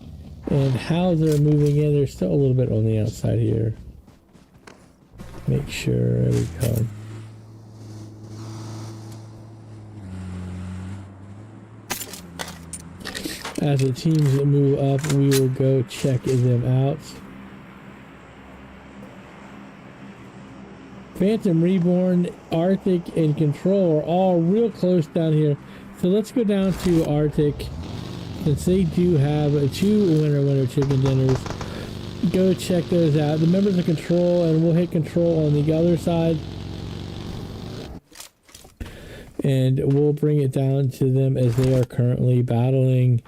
and how they're moving in. They're still a little bit on the outside here. Make sure, there we go. As the teams move up, we will go check them out. Phantom Reborn, Arctic, and Control are all real close down here. So let's go down to Arctic, since they do have 2 winner chicken dinners. Go check those out. The members of Control, and we'll hit Control on the other side. And we'll bring it down to them as they are currently battling.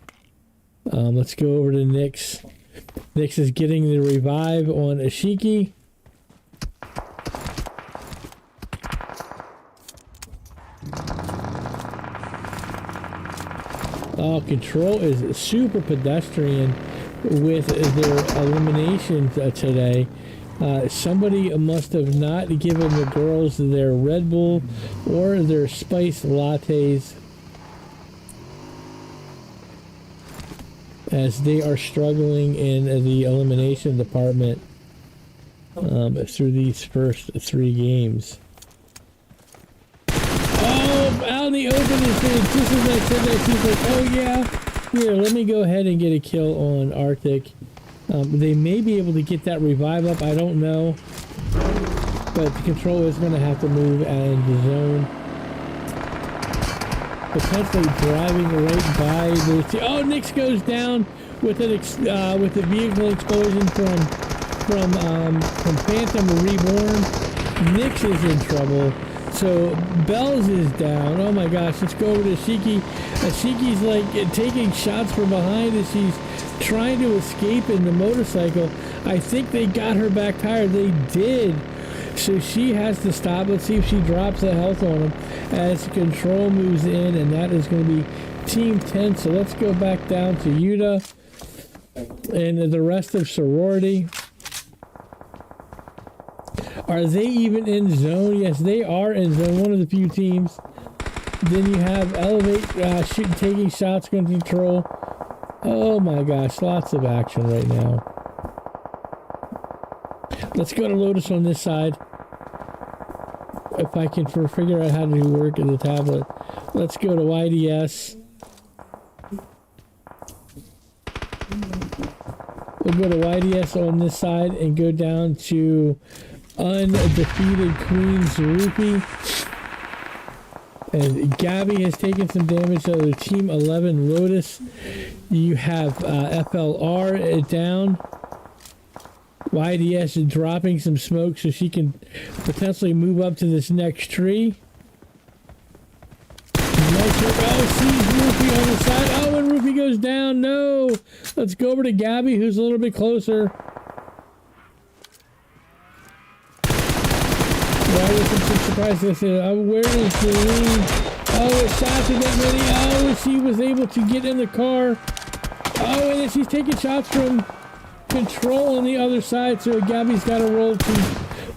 Let's go over to Nyx. Nyx is getting the revive on Ashiki. Control is super pedestrian with their eliminations today. Somebody must have not given the girls their Red Bull or their spiced lattes, as they are struggling in the elimination department through these first 3 games. Out in the open, just as I said that, she's like, oh yeah, here, let me go ahead and get a kill on Arctic. They may be able to get that revive up, I don't know. But the Control is going to have to move out of the zone. Potentially driving right by the... Oh, Nyx goes down with a vehicle explosion from Phantom Reborn. Nyx is in trouble. So Bells is down. Oh my gosh, let's go over to Ashiki. Ashiki's like taking shots from behind as she's trying to escape in the motorcycle. I think they got her back tire. They did. So she has to stop. Let's see if she drops the health on him as Control moves in, and that is going to be Team 10. So let's go back down to Yuta and the rest of sorority. Are they even in zone? Yes, they are in zone. One of the few teams. Then you have Elevate taking shots against Control. Oh my gosh, lots of action right now. Let's go to Lotus on this side. If I can figure out how to work in the tablet. Let's go to YDS. We'll go to YDS on this side and go down to undefeated Queens Rupee. And Gabby has taken some damage, so the Team 11 Lotus. You have FLR down. YDS dropping some smoke so she can potentially move up to this next tree. Sees Rupee on the side. Oh, and Rupee goes down. No. Let's go over to Gabby, who's a little bit closer. Why was I'm so surprised? I said, where is Celine? Oh, it shot to get ready. Oh, she was able to get in the car. Oh, and then she's taking shots from Control on the other side. So Gabby's got to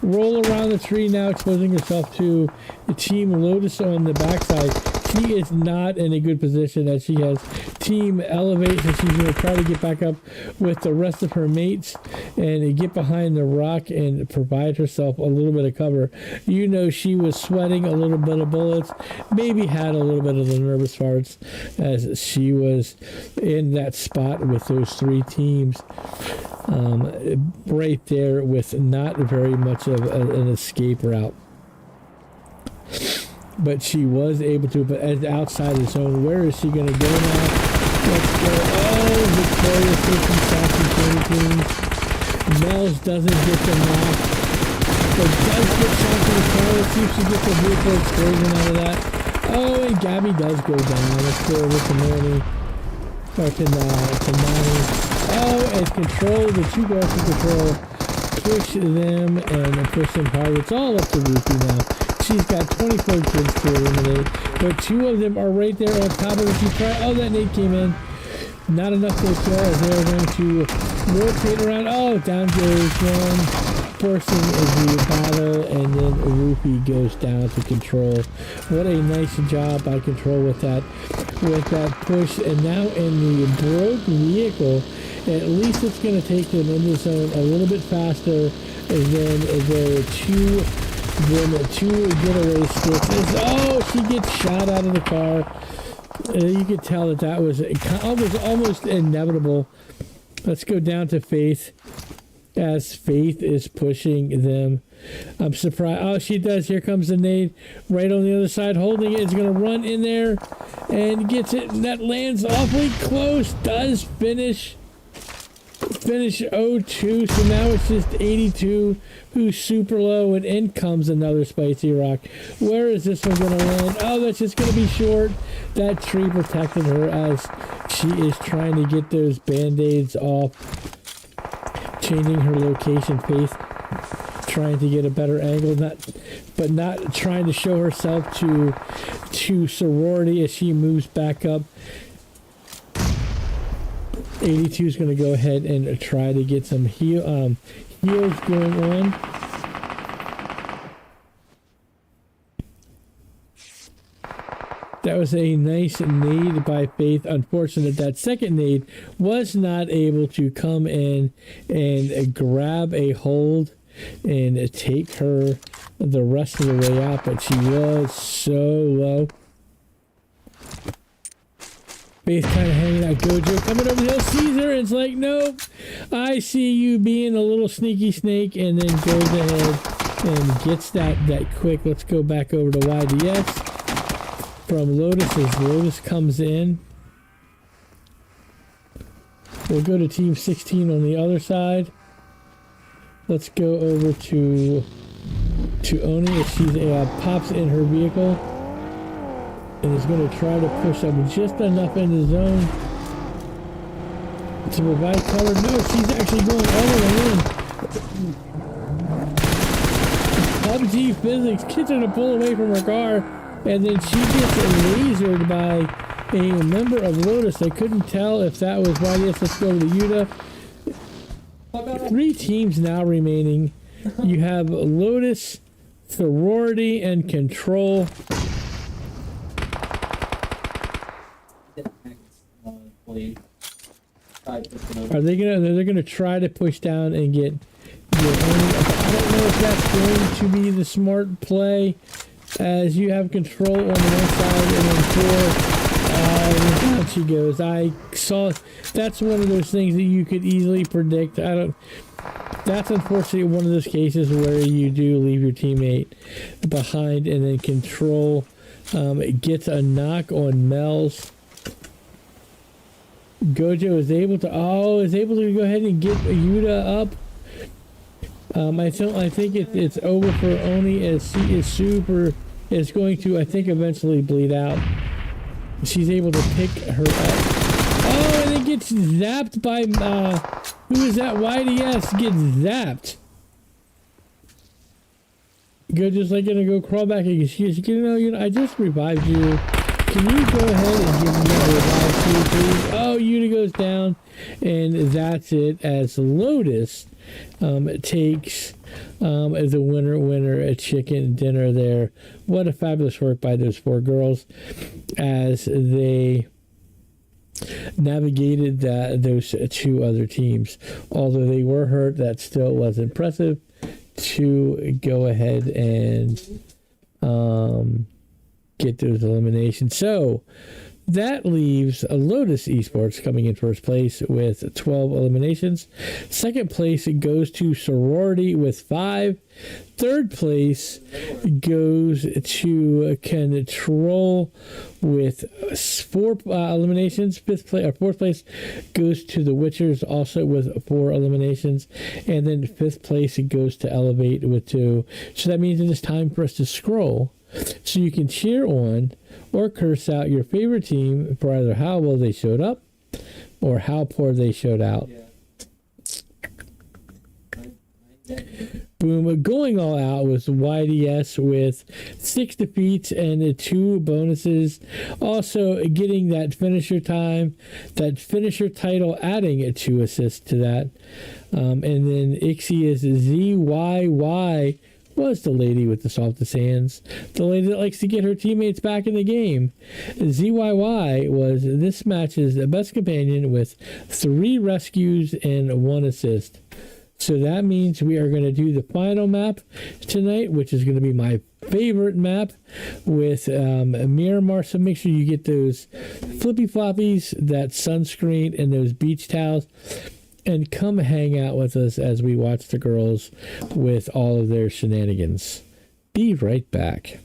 roll around the tree now, exposing herself to the Team Lotus on the backside. She is not in a good position as she has Team Elevate, so she's going to try to get back up with the rest of her mates and get behind the rock and provide herself a little bit of cover. You know, she was sweating a little bit of bullets, maybe had a little bit of the nervous farts as she was in that spot with those three teams. Right there with not very much of an escape route. But she was able to, but as outside the zone, where is she going to go now? Let's go. Oh, Victoria taking shots in Philippines. Nels doesn't get the knock, but does get shots in the car. Let's see if she gets a vehicle explosion out of that. Oh, and Gabby does go down. Let's go over to Manny. Or to Nani. Oh, and Control, the two girls in Control, push them and push them hard. It's all up to Rupee now. She's got 24 kids to eliminate, but two of them are right there on top of her. She tried. Oh, that nade came in. Not enough to kill as they're going to rotate around. Oh, down goes one person in the battle, and then Rupee goes down to Control. What a nice job by Control with that push. And now in the broke vehicle, at least it's going to take them in the zone a little bit faster than the two getaway sticks. Oh, she gets shot out of the car. You could tell that was almost inevitable. Let's go down to Faith as Faith is pushing them. I'm surprised. Oh, she does. Here comes the nade right on the other side. Holding it is going to run in there and gets it. And that lands awfully close. Does finish 0-2, so now it's just 82, who's super low, and in comes another Spicy Rock. Where is this one going to land? Oh, that's just going to be short. That tree protected her as she is trying to get those band-aids off, changing her location pace, trying to get a better angle, but not trying to show herself to sorority as she moves back up. 82 is going to go ahead and try to get some heals going on. That was a nice nade by Faith. Unfortunate that second nade was not able to come in and grab a hold and take her the rest of the way out, but she was so low. Faith kind of hanging out. Gojo coming over the hill, sees her, and it's like, nope, I see you being a little sneaky snake, and then goes ahead and gets that quick. Let's go back over to YDS from Lotus as Lotus comes in. We'll go to Team 16 on the other side. Let's go over to Oni as she pops in her vehicle. And is going to try to push up just enough in the zone to provide cover. No, she's actually going all the way in. PUBG physics, kids are to pull away from her car, and then she gets lasered by a member of Lotus. I couldn't tell if that was YDS. Let's go to Yuta. 3 teams now remaining. You have Lotus, Sorority, and Control. Are they gonna? They're gonna try to push down and get. I don't know if that's going to be the smart play, as you have Control on the one side and then 4. Down she goes. I saw. That's one of those things that you could easily predict. That's unfortunately one of those cases where you do leave your teammate behind, and then Control gets a knock on Mel's. Gojo is able to go ahead and get Yuta up. I think it's over for Oni, as she is going to, I think, eventually bleed out. She's able to pick her up. Oh, and it gets zapped by who is that? YDS gets zapped. Gojo's like gonna go crawl back and she's I just revived you. Can you go ahead and give me a revive too, please? Oh, Yuta goes down, and that's it, as Lotus takes as a winner a chicken dinner there. What a fabulous work by those 4 girls as they navigated those 2 other teams. Although they were hurt, that still was impressive to go ahead and get those eliminations. So that leaves Lotus Esports coming in first place with 12 eliminations. Second place goes to Sorority with 5. Third place goes to Control with 4 eliminations. Fourth place goes to the Witchers, also with 4 eliminations. And then 5th place goes to Elevate with 2. So that means it is time for us to scroll, so you can cheer on or curse out your favorite team for either how well they showed up or how poor they showed out. Boom. Going all out was YDS with 6 defeats and 2 bonuses. Also getting that finisher time, that finisher title, adding 2 assists to that. And then Ixia's ZYY was the lady with the softest hands, the lady that likes to get her teammates back in the game. ZYY was this match's best companion with 3 rescues and 1 assist. So that means we are going to do the final map tonight, which is going to be my favorite map with Miramar. So make sure you get those flippy floppies, that sunscreen, and those beach towels. And come hang out with us as we watch the girls with all of their shenanigans. Be right back.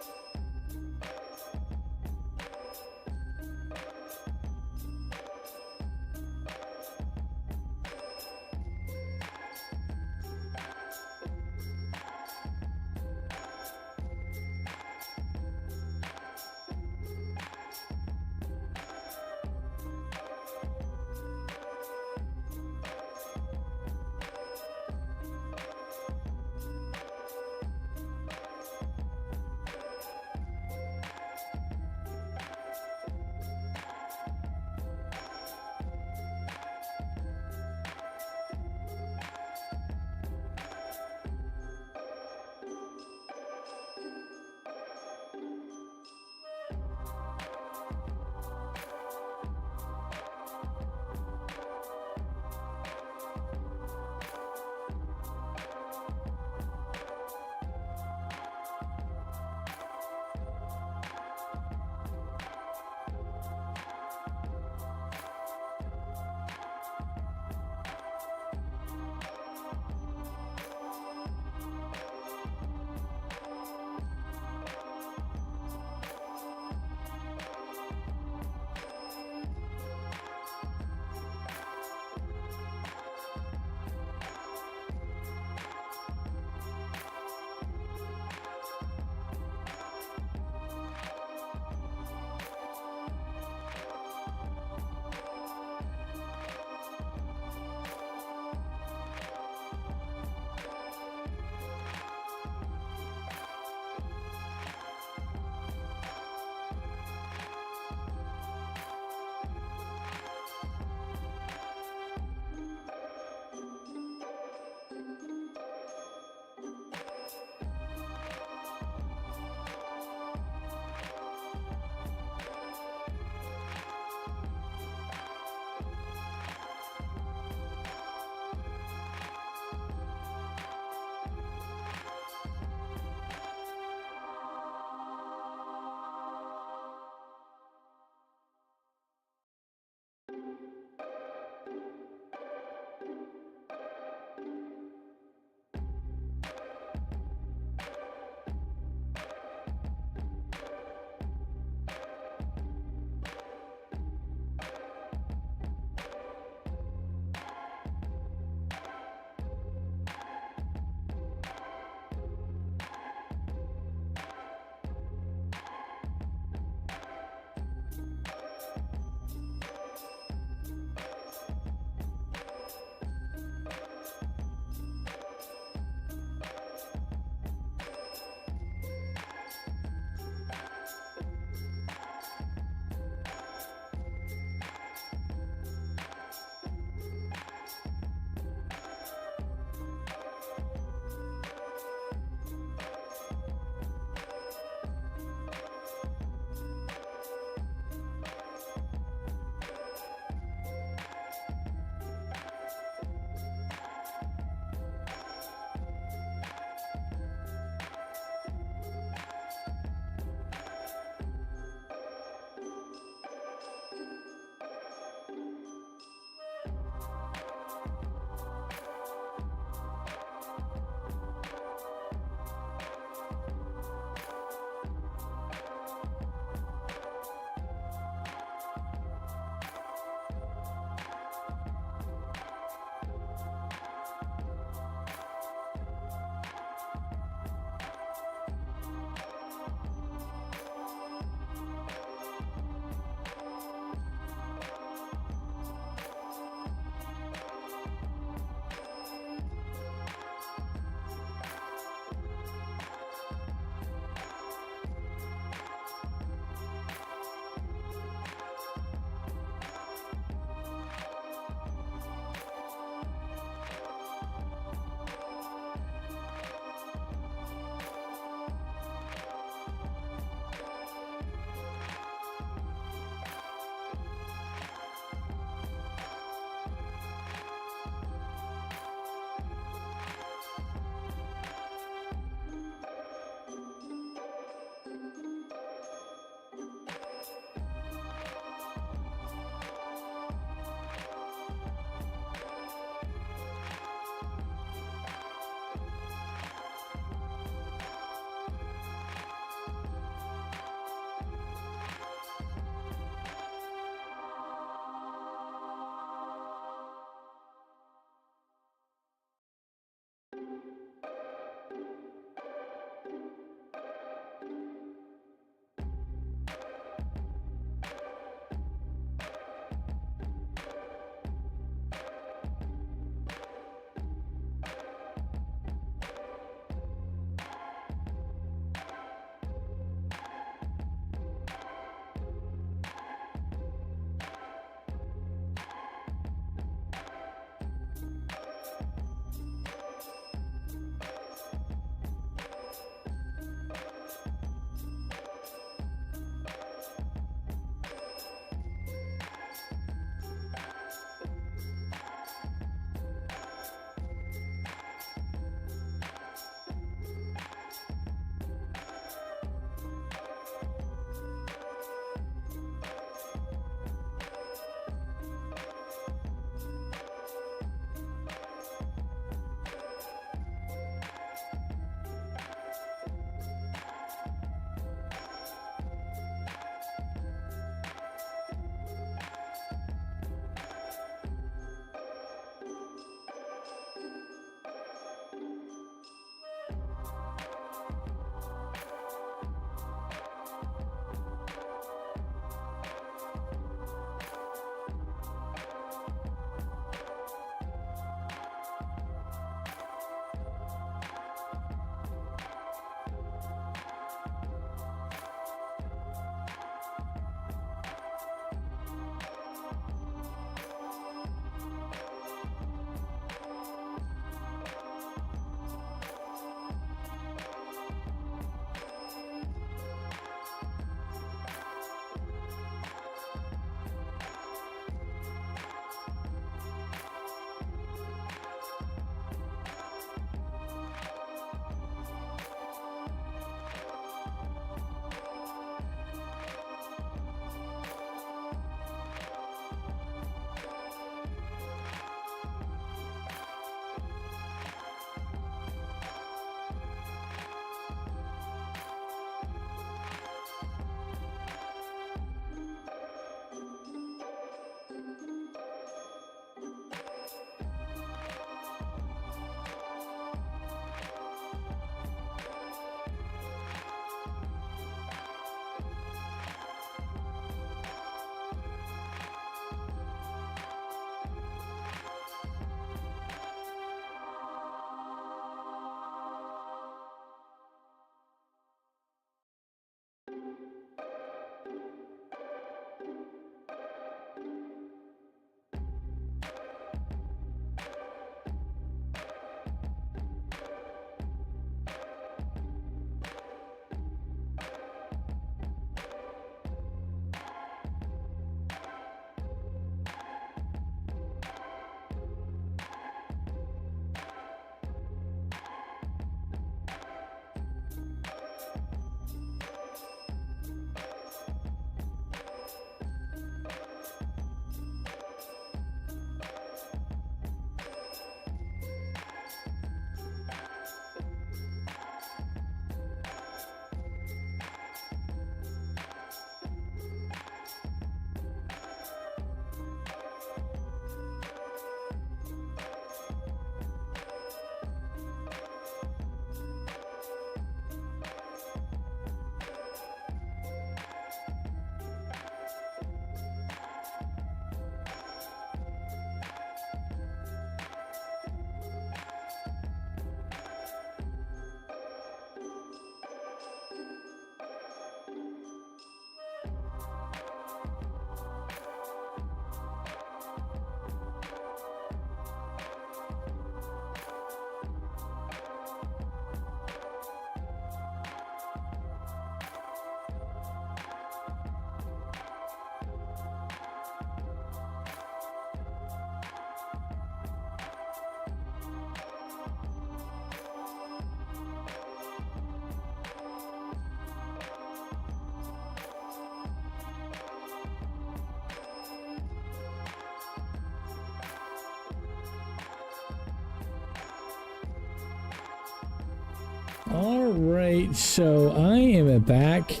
All right, so I am back.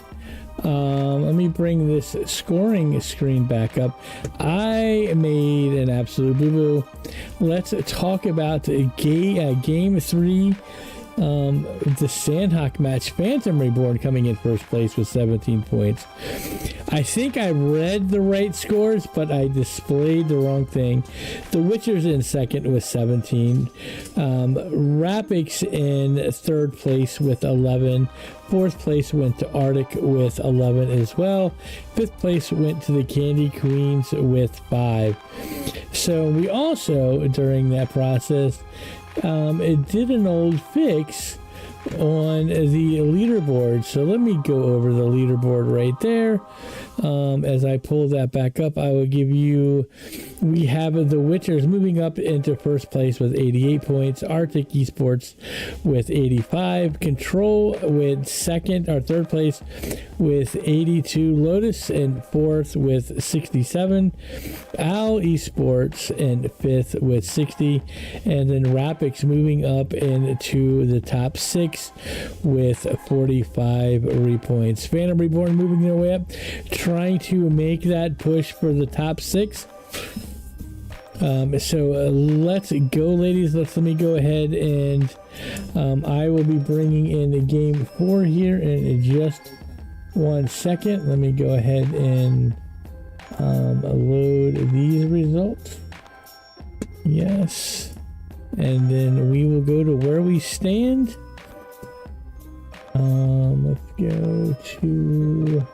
Let me bring this scoring screen back up. I made an absolute boo-boo. Let's talk about game 3. The Sandhawk match. Phantom Reborn coming in first place with 17 points. I think I read the right scores, but I displayed the wrong thing. The Witchers in second with 17. Rapics in third place with 11. Fourth place went to Arctic with 11 as well. Fifth place went to the Candy Queens with 5. So we also, during that process, it did an old fix on the leaderboard. So let me go over the leaderboard right there. As I pull that back up, I will give you, we have the Witchers moving up into first place with 88 points, Arctic Esports with 85, Control with second or third place with 82, Lotus in fourth with 67, Owl Esports in fifth with 60, and then Rapics moving up into the top 6 with 45 points. Phantom Reborn moving their way up, trying to make that push for the top 6. Let's go, ladies. Let me go ahead and I will be bringing in the game 4 here in just 1 second. Let me go ahead and load these results. Yes. And then we will go to where we stand. Let's go to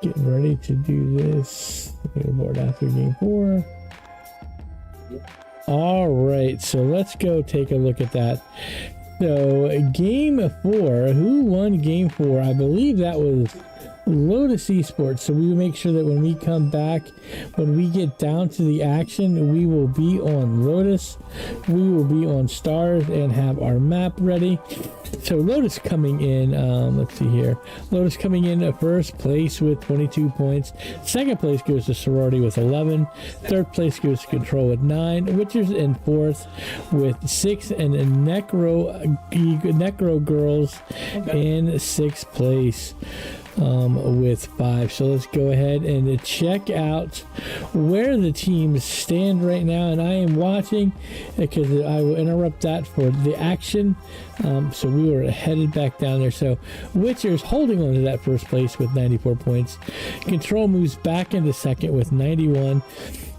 getting ready to do this. Leaderboard after game 4. All right, so let's go take a look at that. So game 4, who won game 4? I believe that was Lotus Esports. So we will make sure that when we come back, when we get down to the action, we will be on Lotus, we will be on Stars and have our map ready. So Lotus coming in, let's see here. Lotus coming in at first place with 22 points. Second place goes to Sorority with 11. Third place goes to Control with 9. Witchers in fourth with 6. And then Necro Girls in sixth place with 5. So let's go ahead and check out where the teams stand right now. And I am watching because I will interrupt that for the action. So we were headed back down there. So Witchers holding on to that first place with 94 points. Control moves back into second with 91.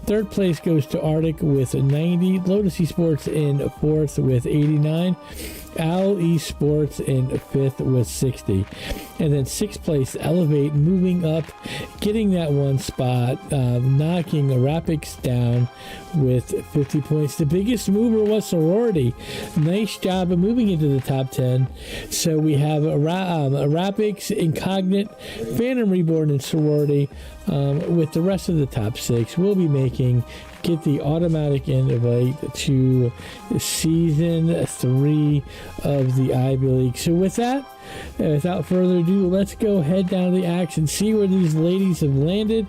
Third place goes to Arctic with 90. Lotus Esports in fourth with 89. Owl Esports in fifth with 60. And then sixth place, Elevate, moving up, getting that one spot, knocking the Rapics down with 50 points. The biggest mover was Sorority. Nice job of moving into the top 10. So we have Rapics, Incognite, Phantom Reborn, and Sorority. With the rest of the top 6, we'll be get the automatic invite to season 3 of the Ivy League. So with that, without further ado, let's go head down to the action, see where these ladies have landed,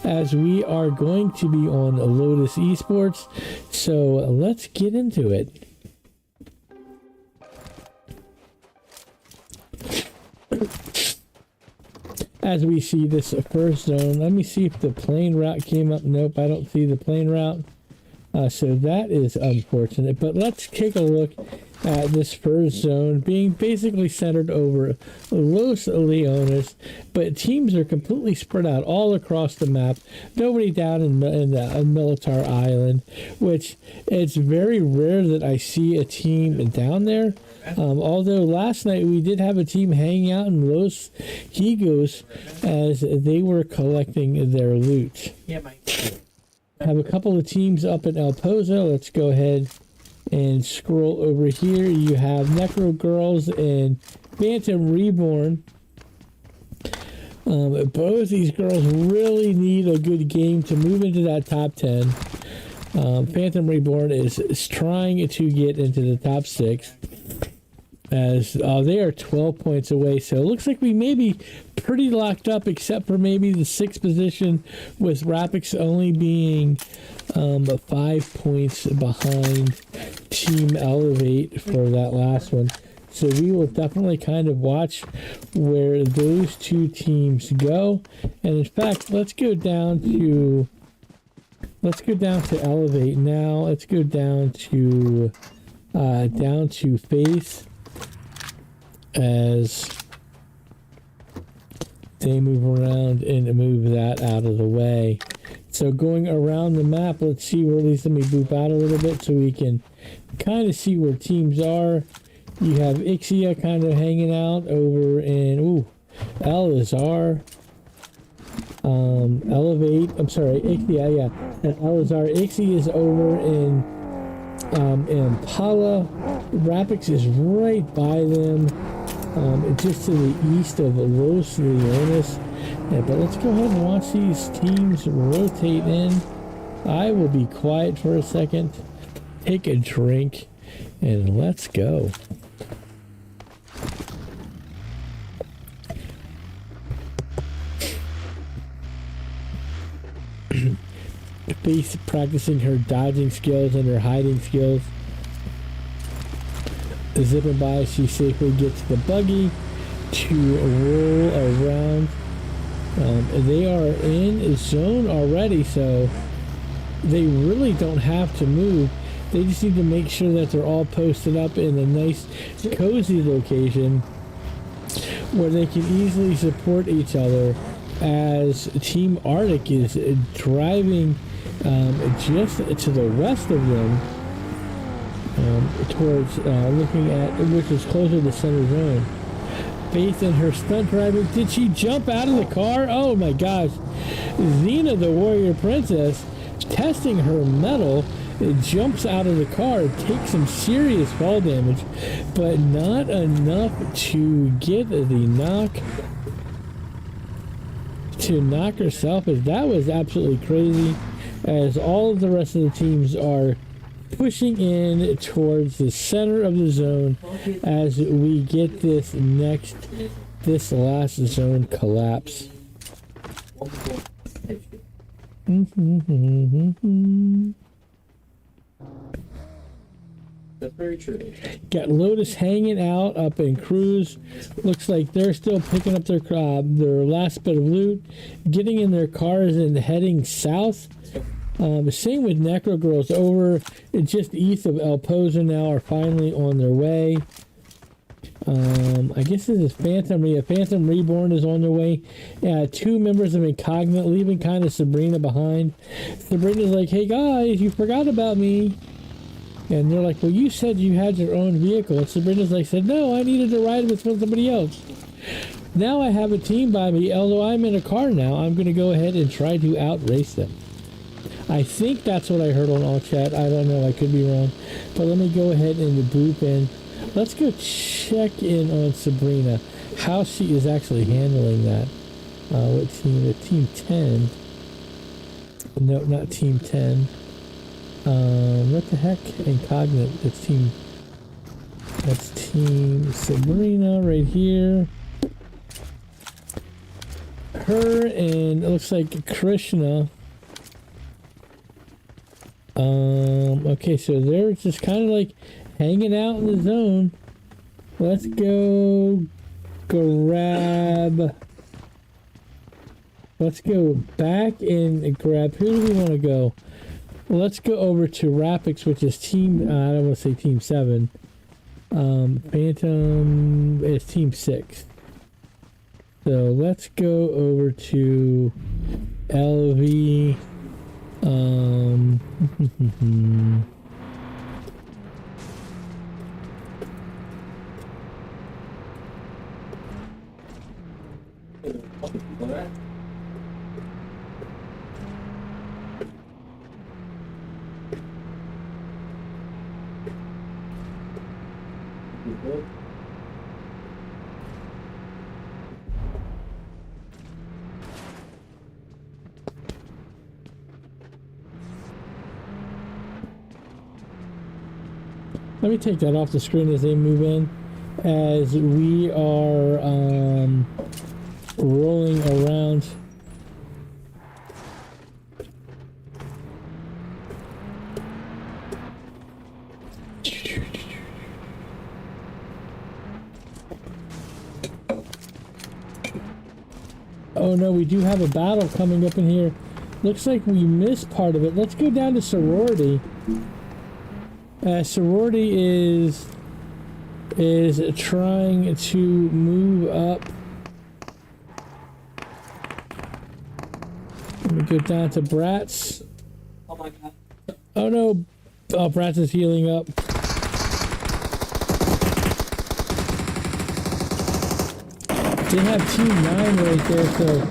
as we are going to be on Lotus Esports. So let's get into it. As we see this first zone, let me see if the plane route came up. Nope, I don't see the plane route. So that is unfortunate. But let's take a look at this first zone being basically centered over Los Leones. But teams are completely spread out all across the map. Nobody down in Militar Island, which it's very rare that I see a team down there. Although last night we did have a team hanging out in Los Higos as they were collecting their loot. Yeah, Mike. Have a couple of teams up in El Pozo. Let's go ahead and scroll over here. You have Necro Girls and Phantom Reborn. Both these girls really need a good game to move into that top 10. Phantom Reborn is trying to get into the top 6. As they are 12 points away, so it looks like we may be pretty locked up, except for maybe the 6th position, with Rapics only being 5 points behind Team Elevate for that last one. So we will definitely kind of watch where those two teams go. And in fact, let's go down to Elevate now. Let's go down to Faith as they move around and move that out of the way. So going around the map, let's see where these, let me boop out a little bit so we can kind of see where teams are. You have Ixia kind of hanging out over in, Elazar. Elevate, I'm sorry, Ixia, yeah. And Elazar, Ixia is over in Impala. Rapix is right by them. Just to the east of Los Leones. Yeah, but let's go ahead and watch these teams rotate in. I will be quiet for a second, take a drink, and let's go. Faith practicing her dodging skills and her hiding skills. Zipping by, she safely gets the buggy to roll around. They are in a zone already, so they really don't have to move. They just need to make sure that they're all posted up in a nice, cozy location where they can easily support each other as Team Arctic is driving just to the west of them. Towards looking at, which is closer to center zone. Faith and her stunt driving. Did she jump out of the car? Oh my gosh. Xena, the warrior princess, testing her mettle, jumps out of the car, takes some serious fall damage, but not enough to get the knock, to knock herself, as that was absolutely crazy, as all of the rest of the teams are pushing in towards the center of the zone as we get this last zone collapse. That's very true. Got Lotus hanging out up in Cruz. Looks like they're still picking up their last bit of loot, getting in their cars and heading south. Same with Necro Girls over just east of El Pozo now, are finally on their way. I guess this is Phantom Reborn is on their way. Two members of Incognito, leaving kind of Sabrina behind. Sabrina's like, hey guys, you forgot about me. And they're like, well, you said you had your own vehicle. And Sabrina's like, said, no, I needed to ride with somebody else. Now I have a team by me, although I'm in a car now, I'm going to go ahead and try to outrace them. I think that's what I heard on all chat. I don't know. I could be wrong. But let me go ahead and boop in. Let's go check in on Sabrina, how she is actually handling that. What team? Team 10. No, not Team 10. What the heck? Incognito. That's Team Sabrina right here. Her and it looks like Krishna. Okay, so they're just kind of like hanging out in the zone. Let's go grab. Let's go back and grab. Who do we want to go? Let's go over to Rapix, which is team. I don't want to say team 7. Phantom is team 6. So let's go over to LV. Let me take that off the screen as they move in, as we are rolling around. Oh no, we do have a battle coming up in here. Looks like we missed part of it. Let's go down to sorority. Sorority is trying to move up. Let me go down to Bratz. Oh my god. Oh no. Oh, Bratz is healing up. They have Team 9 right there, so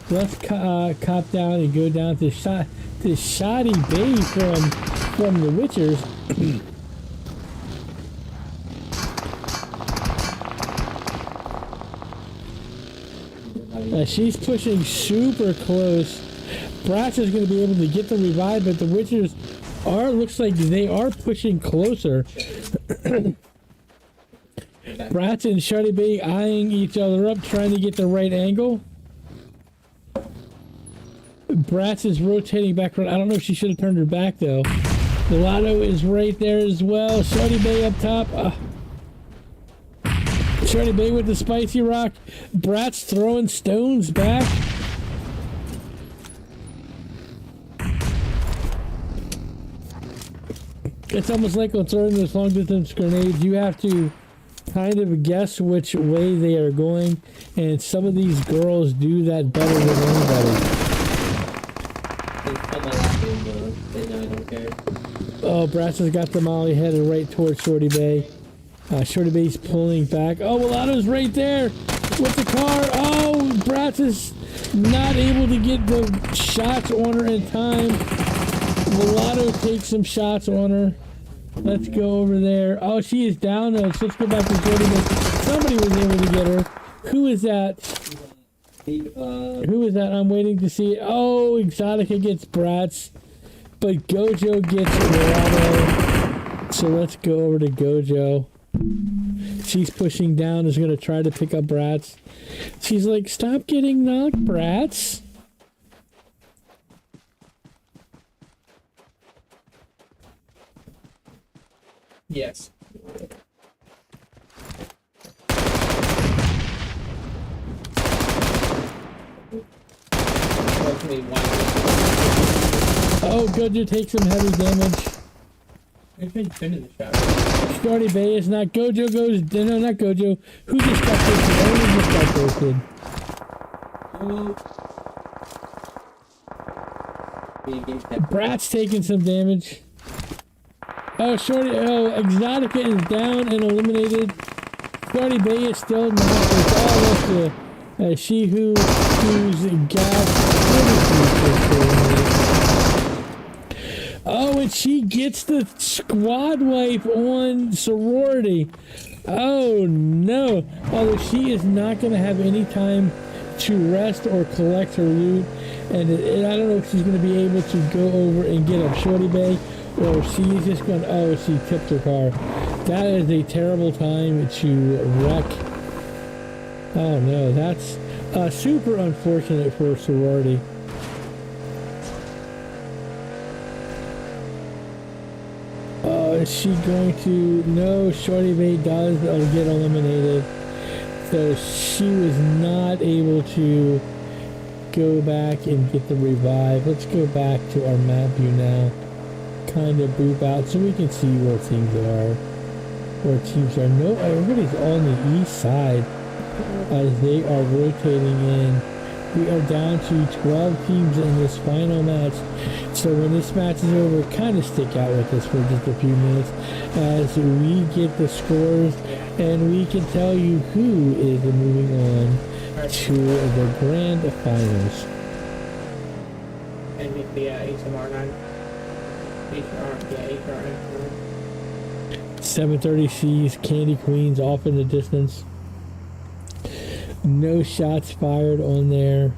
let's cop down and go down to Shoddy Bay from the Witchers. She's pushing super close. Bratz is going to be able to get the revive, but the Witchers looks like they are pushing closer. Bratz and Shoddy Bay eyeing each other up, trying to get the right angle. Bratz is rotating back around. I don't know if she should have turned her back though. Mulatto is right there as well. Shoddy Bay up top. Shoddy Bay with the spicy rock. Bratz throwing stones back. It's almost like on throwing those long distance grenades. You have to kind of guess which way they are going, and some of these girls do that better than anybody. They know I don't care. Oh, Bratz has got the molly headed right towards Shoddy Bay. Shoddy Bay's pulling back. Oh, Mulatto's right there with the car. Oh, Bratz is not able to get the shots on her in time. Mulatto takes some shots on her. Let's go over there. Oh, she is down though. So let's go back to Shoddy Bay. Somebody was able to get her. Who is that? Who is that? I'm waiting to see. Oh, Exotica gets Bratz, but Gojo gets Mulatto. So let's go over to Gojo. She's pushing down, is going to try to pick up Bratz. She's like, stop getting knocked, Bratz. Yes. Oh, Gojo takes some heavy damage. We've been in the shot. Shoddy Bay is not. Gojo goes. No, not Gojo. Who just got posted? Only just got posted. Bratz taking some damage. Oh, Exotica is down and eliminated. Shoddy Bay is still not. It's all up to who's gas. Oh, and she gets the squad wipe on sorority. Oh no. Although she is not going to have any time to rest or collect her loot. And I don't know if she's going to be able to go over and get up Shoddy Bay, or if she's just going to, oh, she tipped her car. That is a terrible time to wreck. Oh no, that's super unfortunate for sorority. Is she going to? No, Shoddy Bay does get eliminated. So she was not able to go back and get the revive. Let's go back to our map view now. Kind of boop out so we can see where teams are. No, everybody's on the east side as they are rotating in. We are down to 12 teams in this final match. So when this match is over, kind of stick out with us for just a few minutes as we get the scores and we can tell you who is moving on to the grand finals. And the HMR9. HR9. 730 sees Candy Queens off in the distance. No shots fired on there.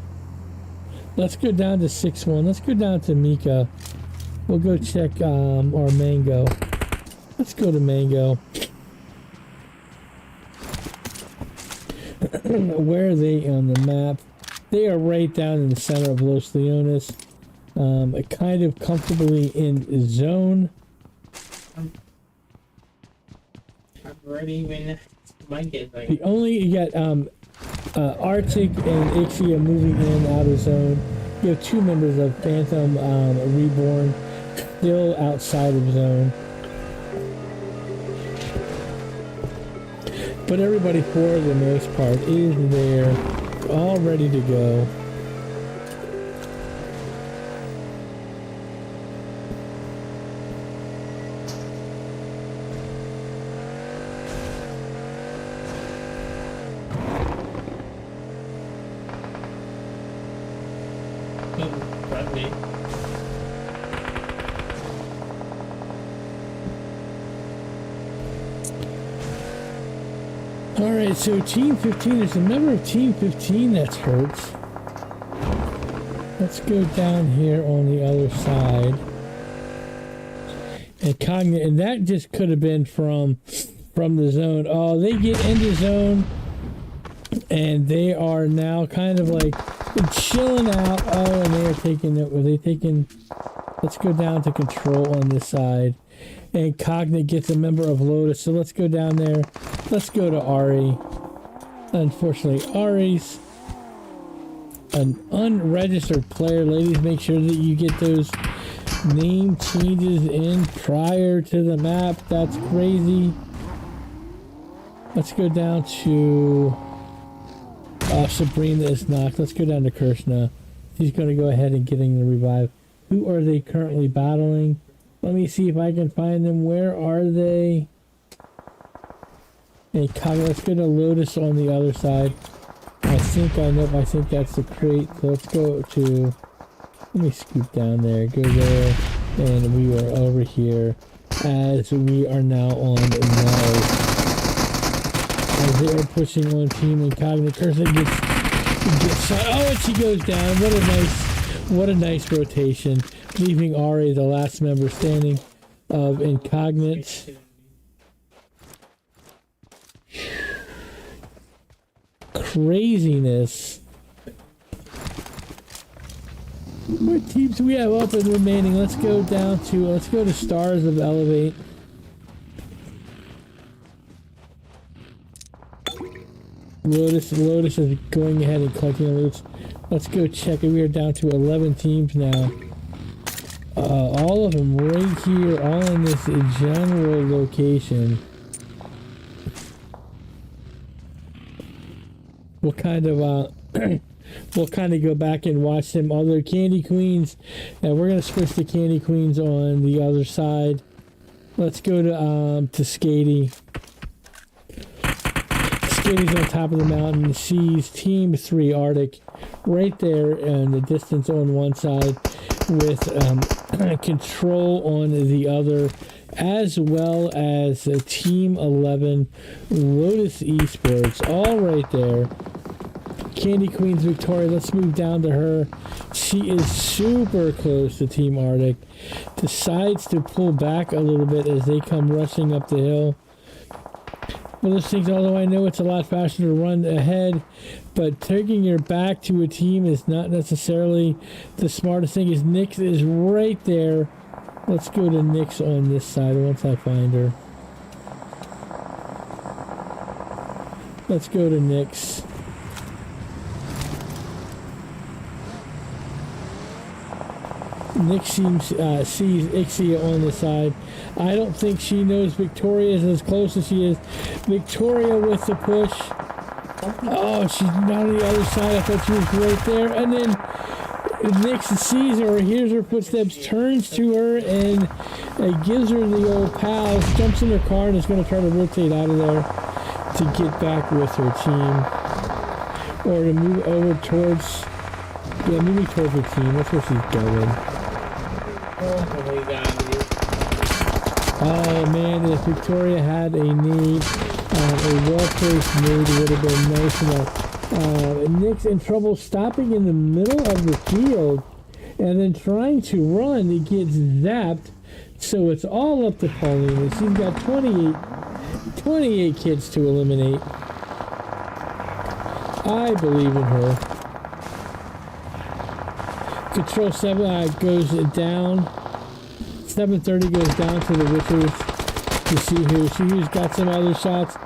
Let's go down to 6-1. Let's go down to Mika. We'll go check our Mango. Let's go to Mango. Where are they on the map? They are right down in the center of Los Leones. Kind of comfortably in zone. I've already been My kid's like, The only you got Arctic and Ixia moving in out of zone. You have 2 members of Phantom Reborn still outside of zone. But everybody, for the most part, is there, all ready to go. run me. Alright, so Team 15, there's a member of Team 15 that's hurt. Let's go down here on the other side. And Cognate, and that just could have been from the zone. Oh, they get into zone, and they are now kind of like chilling out. Oh, and they are taking it. Were they taking? Let's go down to control on this side. And Cognate gets a member of Lotus. So let's go down there. Let's go to Ari. Unfortunately, Ari's an unregistered player. Ladies, make sure that you get those name changes in prior to the map. That's crazy. Let's go down to Sabrina is knocked. Let's go down to Kirshna. She's going to go ahead and getting the revive. Who are they currently battling? Let me see if I can find them. Where are they? Hey, Kaga, let's go to Lotus on the other side. I think I know. I think that's the crate. So let's go to. Let me scoop down there. Go there, and we are over here as we are now on no. As they are pushing on Team Incognito. Kirsten gets shot. Oh, and she goes down. What a nice rotation. Leaving Ari, the last member standing of Incognito. Craziness. What teams do we have up and remaining? Let's go to Stars of Elevate. Lotus is going ahead and collecting the loots. Let's go check it. We are down to 11 teams now. All of them right here, all in this general location. We'll kind of go back and watch them. Although Candy Queens, and we're gonna switch to Candy Queens on the other side. Let's go to Skady. Skady's on top of the mountain. Sees Team 3 Arctic right there in the distance on one side, with control on the other, as well as Team 11 Lotus Esports, all right there. Candy Queen's Victoria, let's move down to her. She is super close to Team Arctic. Decides to pull back a little bit as they come rushing up the hill. One of those things, although I know it's a lot faster to run ahead, but taking your back to a team is not necessarily the smartest thing. Is Nyx is right there. Let's go to Nyx on this side once I find her. Let's go to Nyx. Nyx sees Ixia on the side. I don't think she knows Victoria is as close as she is. Victoria with the push. Oh, she's not on the other side. I thought she was right there. And then Nyx sees her, hears her footsteps, turns to her, and gives her the old pals, jumps in her car, and is going to try to rotate out of there to get back with her team. Or to move over towards... Yeah, moving towards her team. That's where she's going. Oh man, if Victoria had a need, a well-placed need would have been nice enough. Nyx in trouble stopping in the middle of the field and then trying to run. He gets zapped, so it's all up to Paulina. She's got 28 kids to eliminate. I believe in her. Control 7 goes down. 730 goes down to the Witchers to see who's got some other shots.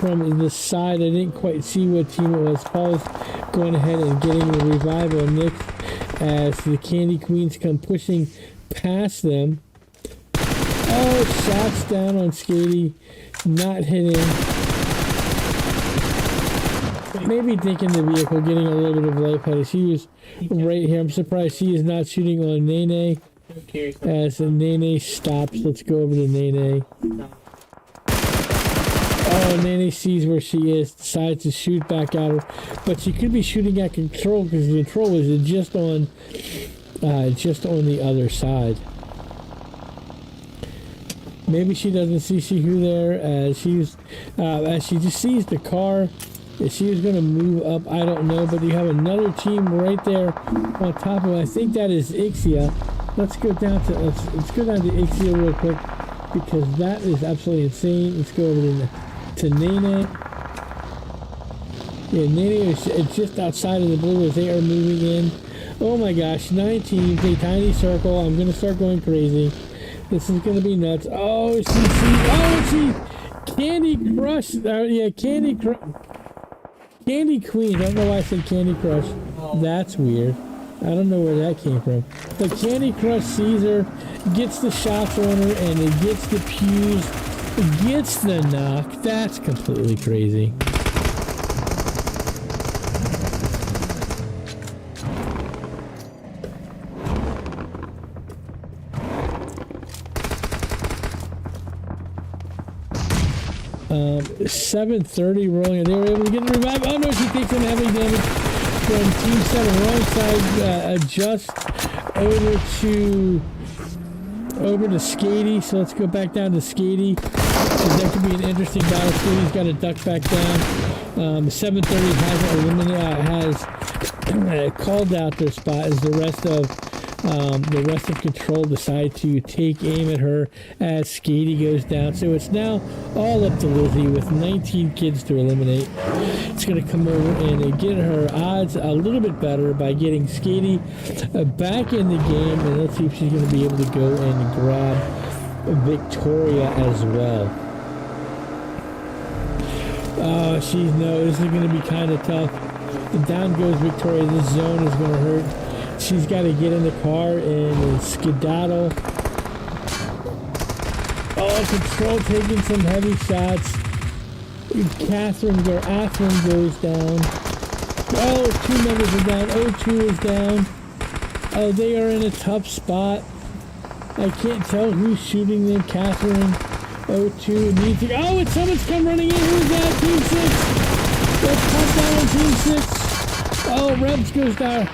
from the side. I didn't quite see what team it was. Paul's going ahead and getting the revive on Nick as the Candy Queens come pushing past them. Oh, shots down on Skady, not hitting. Maybe thinking the vehicle, getting a little bit of lightheaded. She was right here. I'm surprised she is not shooting on Nene as Nene stops. Let's go over to Nene. Oh, Nene sees where she is, decides to shoot back at her, but she could be shooting at Control because the Control was just on the other side. Maybe she doesn't see who there as she just sees the car. If she was going to move up, I don't know, but you have another team right there on top of it. I think that is Ixia. Let's go down to Ixia real quick because that is absolutely insane. Let's go over to Nene. Yeah, Nene is just outside of the blue as they are moving in. Oh my gosh, 9 teams, a tiny circle. I'm going to start going crazy. This is going to be nuts. Oh, she Candy Crush. Candy Queen. I don't know why I said Candy Crush. That's weird. I don't know where that came from. But Candy Crush sees her, gets the shots on her, and it gets the pews, gets the knock. That's completely crazy. 7:30 rolling. They were able to get the revive. Oh no, she takes some heavy damage from Team 7. Wrong side. Adjust over to Skady. So let's go back down to Skady. That could be an interesting battle. Skady's got to duck back down. 7:30 has called out their spot as the rest of Control decide to take aim at her as Skady goes down. So it's now all up to Lizzie with 19 kids to eliminate. It's going to come over and get her odds a little bit better by getting Skady back in the game. And let's see if she's going to be able to go and grab Victoria as well. Oh, this is going to be kind of tough. Down goes Victoria. This zone is going to hurt. She's got to get in the car and skedaddle. Oh, Control taking some heavy shots. Athrun goes down. Oh, 2 members are down. O2 is down. Oh, they are in a tough spot. I can't tell who's shooting them. Athrun, O2 needs to. Oh, and someone's come running in. Who's that? Team 6. Let's pop down on Team 6. Oh, Rebs goes down.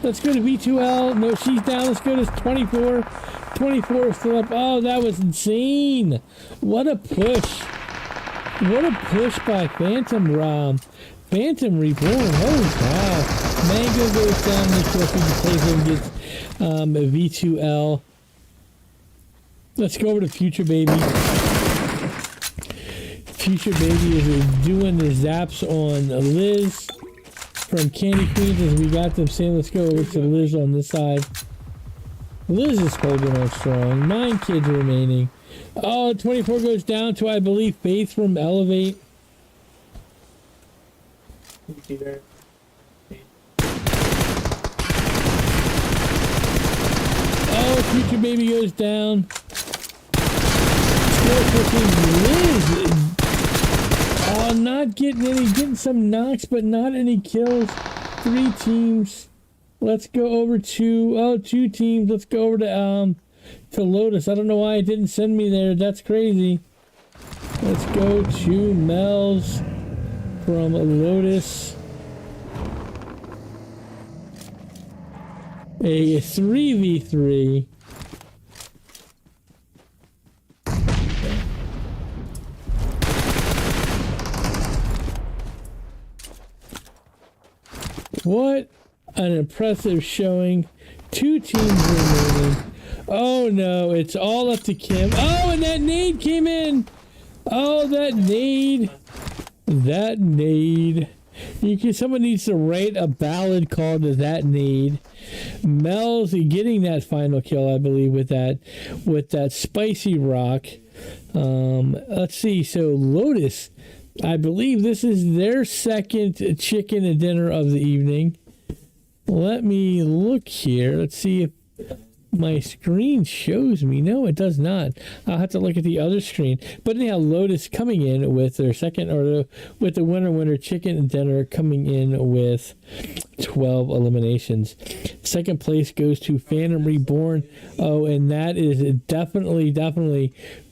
Let's go to V2L. No, she's down. Let's go to 24. 24 is still up. Oh, that was insane. What a push. What a push by Phantom Reborn. Holy cow. Mango goes down. The trophy plays and gets a V2L. Let's go over to Future Baby. Future Baby is doing the zaps on Liz. From Candy Queens as we got them saying, let's go over to Liz on this side. Liz is holding on strong. 9 kids remaining. Oh, 24 goes down to, I believe, Faith from Elevate. Oh, Future Baby goes down. Still pushing Liz. Oh, not getting some knocks, but not any kills. 3 teams. Let's go over to 2 teams. Let's go over to Lotus. I don't know why it didn't send me there. That's crazy. Let's go to Mel's from Lotus. A 3v3. What an impressive showing. 2 teams remaining. Oh no, it's all up to Kim. Oh, and that nade came in. Oh, that nade. Someone needs to write a ballad called That Nade. Mel's getting that final kill, I believe, with that spicy rock. Let's see. So Lotus I believe this is their second chicken dinner of the evening. Let me look here. Let's see if my screen shows me. No, it does not. I'll have to look at the other screen. But anyhow, Lotus coming in with their second, or with the winner chicken dinner coming in with 12 eliminations. Second place goes to Phantom Reborn. Oh, and that is definitely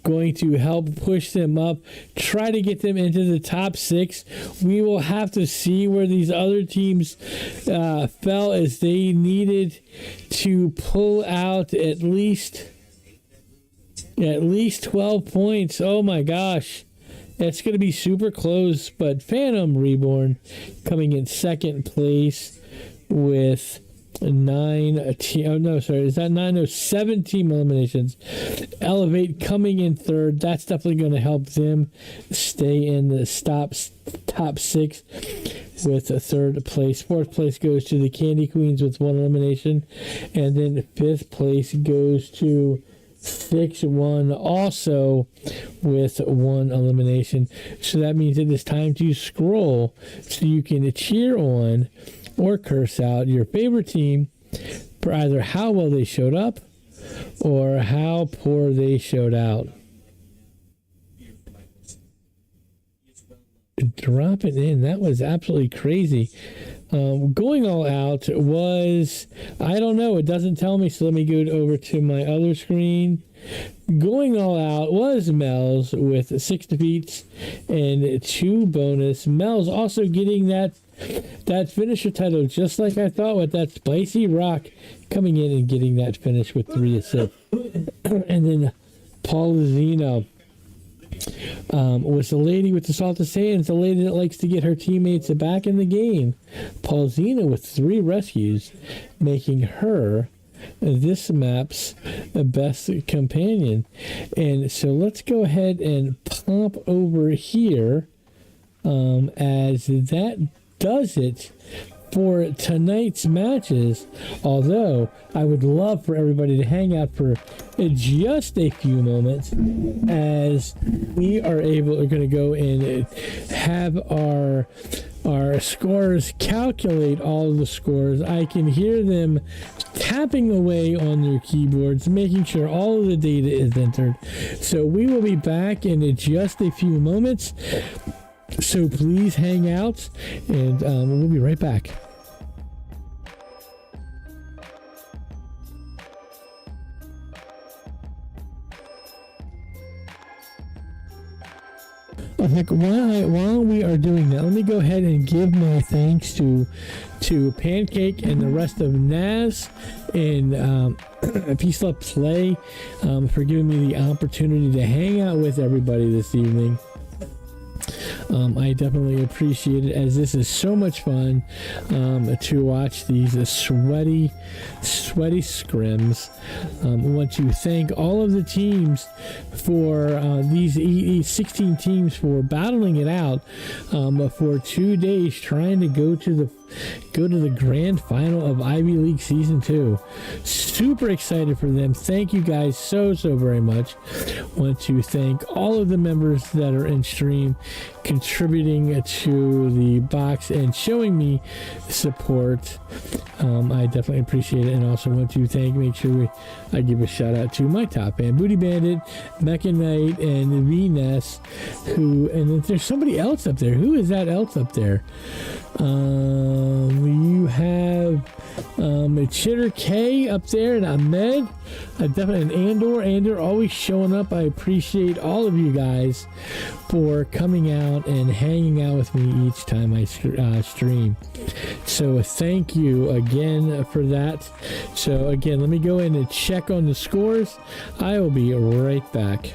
going to help push them up, try to get them into the top 6. We will have to see where these other teams fell, as they needed to pull out at least 12 points. Oh my gosh. It's going to be super close, but Phantom Reborn coming in second place with 17 eliminations. Elevate coming in third. That's definitely going to help them stay in the top 6 with a third place. Fourth place goes to the Candy Queens with 1 elimination, and then fifth place goes to 6-1 also with 1 elimination. So that means it is time to scroll so you can cheer on or curse out your favorite team for either how well they showed up or how poor they showed out. Drop it in. That was absolutely crazy. Going all out was, I don't know, it doesn't tell me, so let me go over to my other screen. Going all out was Mel's with 6 defeats and 2 bonus. Mel's also getting that finisher title, just like I thought, with that Spicy Rock coming in and getting that finish with 3 assists. And then Paulina was the lady with the salted sands, the lady that likes to get her teammates back in the game. Paulina with 3 rescues, making her this map's best companion. And so let's go ahead and pop over here, as that does it for tonight's matches. Although I would love for everybody to hang out for just a few moments, as we are going to go and have our scorers calculate all of the scores. I can hear them tapping away on their keyboards, making sure all of the data is entered. So we will be back in just a few moments. So please hang out, and we'll be right back. While we are doing that, let me go ahead and give my thanks to Pancake and the rest of Naz and Peace Love Play for giving me the opportunity to hang out with everybody this evening. I definitely appreciate it, as this is so much fun to watch these sweaty scrims. I want to thank all of the teams for these 16 teams for battling it out for 2 days, trying to go to the grand final of Ivy League Season 2. Super excited for them. Thank you guys so very much. Want to thank all of the members that are in stream, contributing to the box and showing me support. I definitely appreciate it, and also want to make sure I give a shout out to my top band, Booty Bandit, Mecha Knight, and V-Ness, and there's somebody else up there. Who is that else up there? You have Chitter K up there, and Ahmed, definitely, and Andor always showing up. I appreciate all of you guys for coming out and hanging out with me each time I stream. So thank you again for that. So again, let me go in and check on the scores. I will be right back.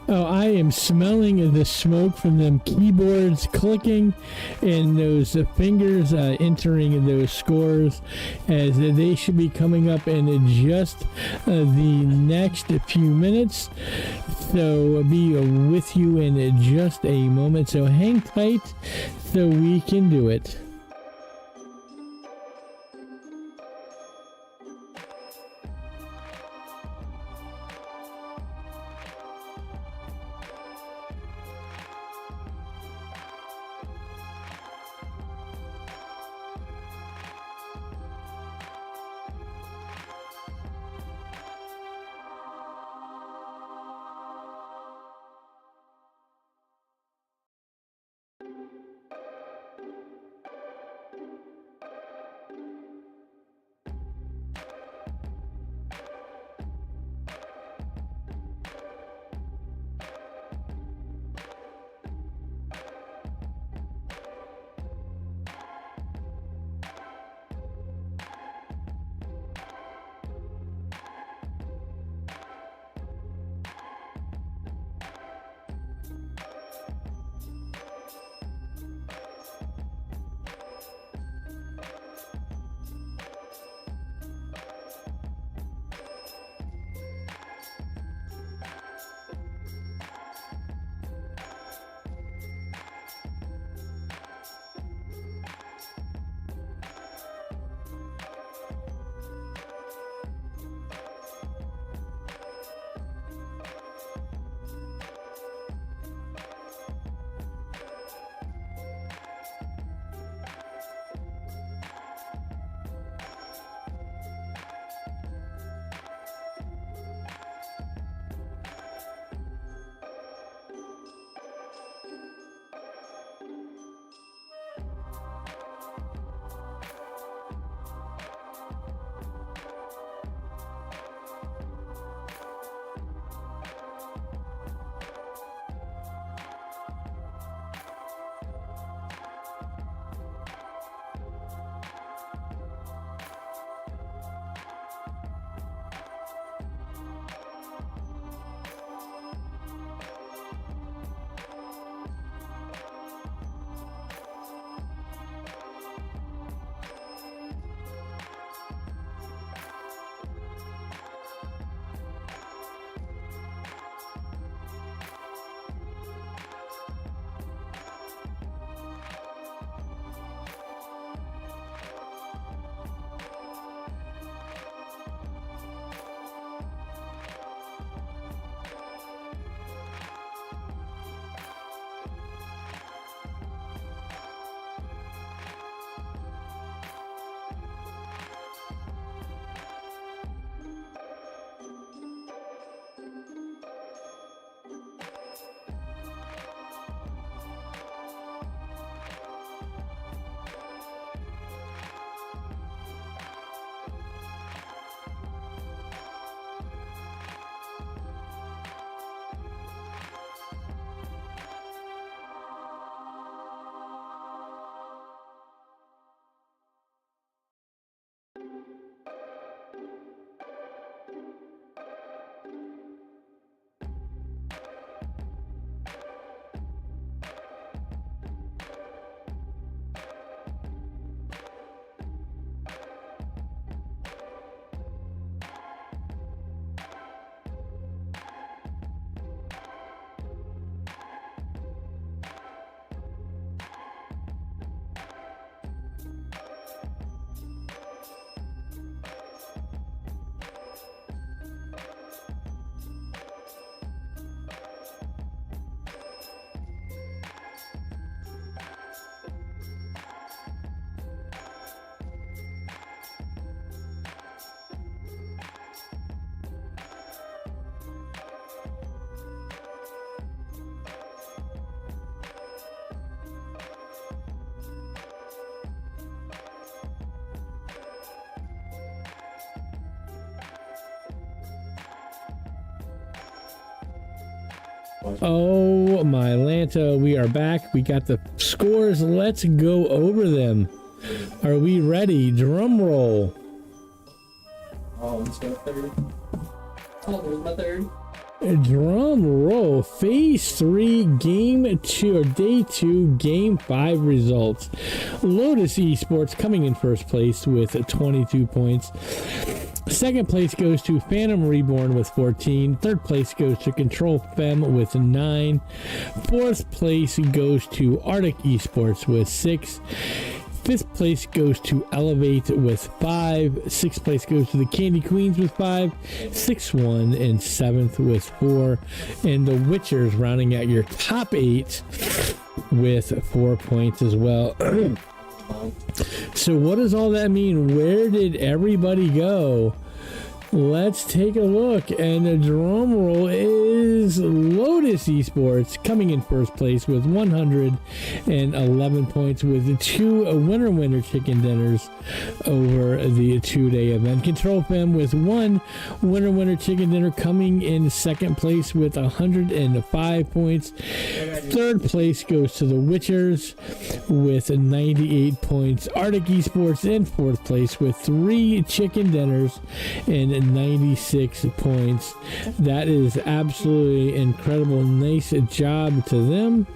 Oh, I am smelling the smoke from them keyboards clicking and those fingers entering those scores, as they should be coming up in just the next few minutes. So I'll be with you in just a moment. So hang tight so we can do it. Oh my Lanta, we are back. We got the scores. Let's go over them. Are we ready? Drum roll. Oh, let's go third. Oh, there's my third. Drum roll. Phase 3, Game 2, or Day 2, Game 5 results. Lotus Esports coming in first place with 22 points. Second place goes to Phantom Reborn with 14. Third place goes to Control Fem with 9. Fourth place goes to Arctic Esports with 6. Fifth place goes to Elevate with 5. Sixth place goes to the Candy Queens with 5. Sixth one and seventh with 4. And the Witchers rounding out your top 8 with 4 points as well. So what does all that mean? Where did everybody go? Let's take a look, and the drum roll is Lotus Esports coming in first place with 111 points with 2 winner chicken dinners over the 2-day event. Control Fem with 1 winner chicken dinner coming in second place with 105 points. Third place goes to the Witchers with 98 points. Arctic Esports in fourth place with 3 chicken dinners and 96 points. That is absolutely incredible. Nice job to them.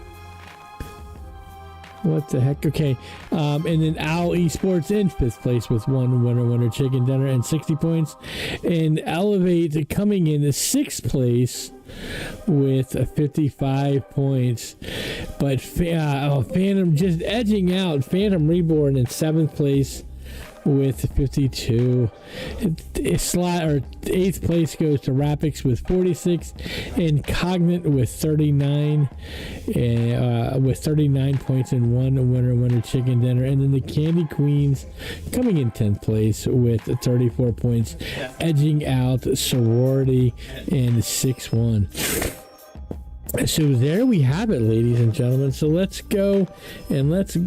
What the heck? Okay. And then Owl Esports in fifth place with 1 winner chicken dinner and 60 points. And Elevate coming in sixth place with 55 points. But Phantom just edging out Phantom Reborn in seventh place with 52. Eighth place goes to Rapix with 46, and Cognate with 39, with 39 points and 1 winner chicken dinner. And then the Candy Queens coming in 10th place with 34 points, edging out Sorority in 6-1. So there we have it, ladies and gentlemen. So let's go and let's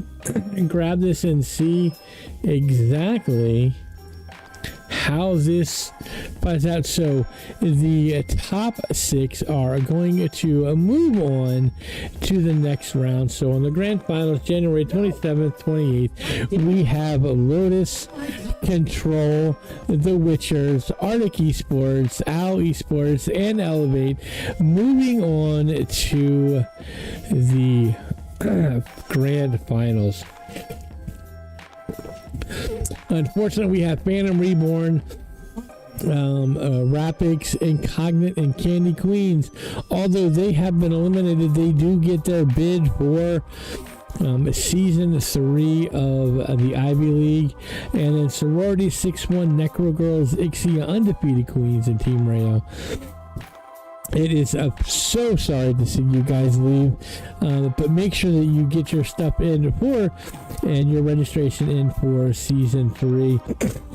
grab this and see exactly how this plays out. So the top 6 are going to move on to the next round. So on the grand finals, January 27th, 28th, we have Lotus, Control, the Witchers, Arctic Esports, Owl Esports, and Elevate moving on to the grand finals. Unfortunately, we have Phantom Reborn, Rapix, Incognate, and Candy Queens. Although they have been eliminated, they do get their bid for season 3 of the Ivy League. And then Sorority 6-1, Necro Girls, Ixia, Undefeated Queens, and Team Rayo. It is so sorry to see you guys leave, but make sure that you get your stuff in and your registration in for season 3.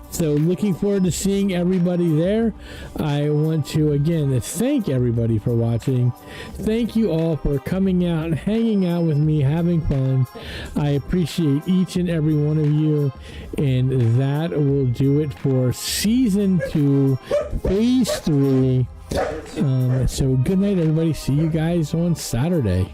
So looking forward to seeing everybody there. I want to again thank everybody for watching. Thank you all for coming out and hanging out with me, having fun. I appreciate each and every one of you, and that will do it for season 2, phase 3. So good night, everybody. See you guys on Saturday.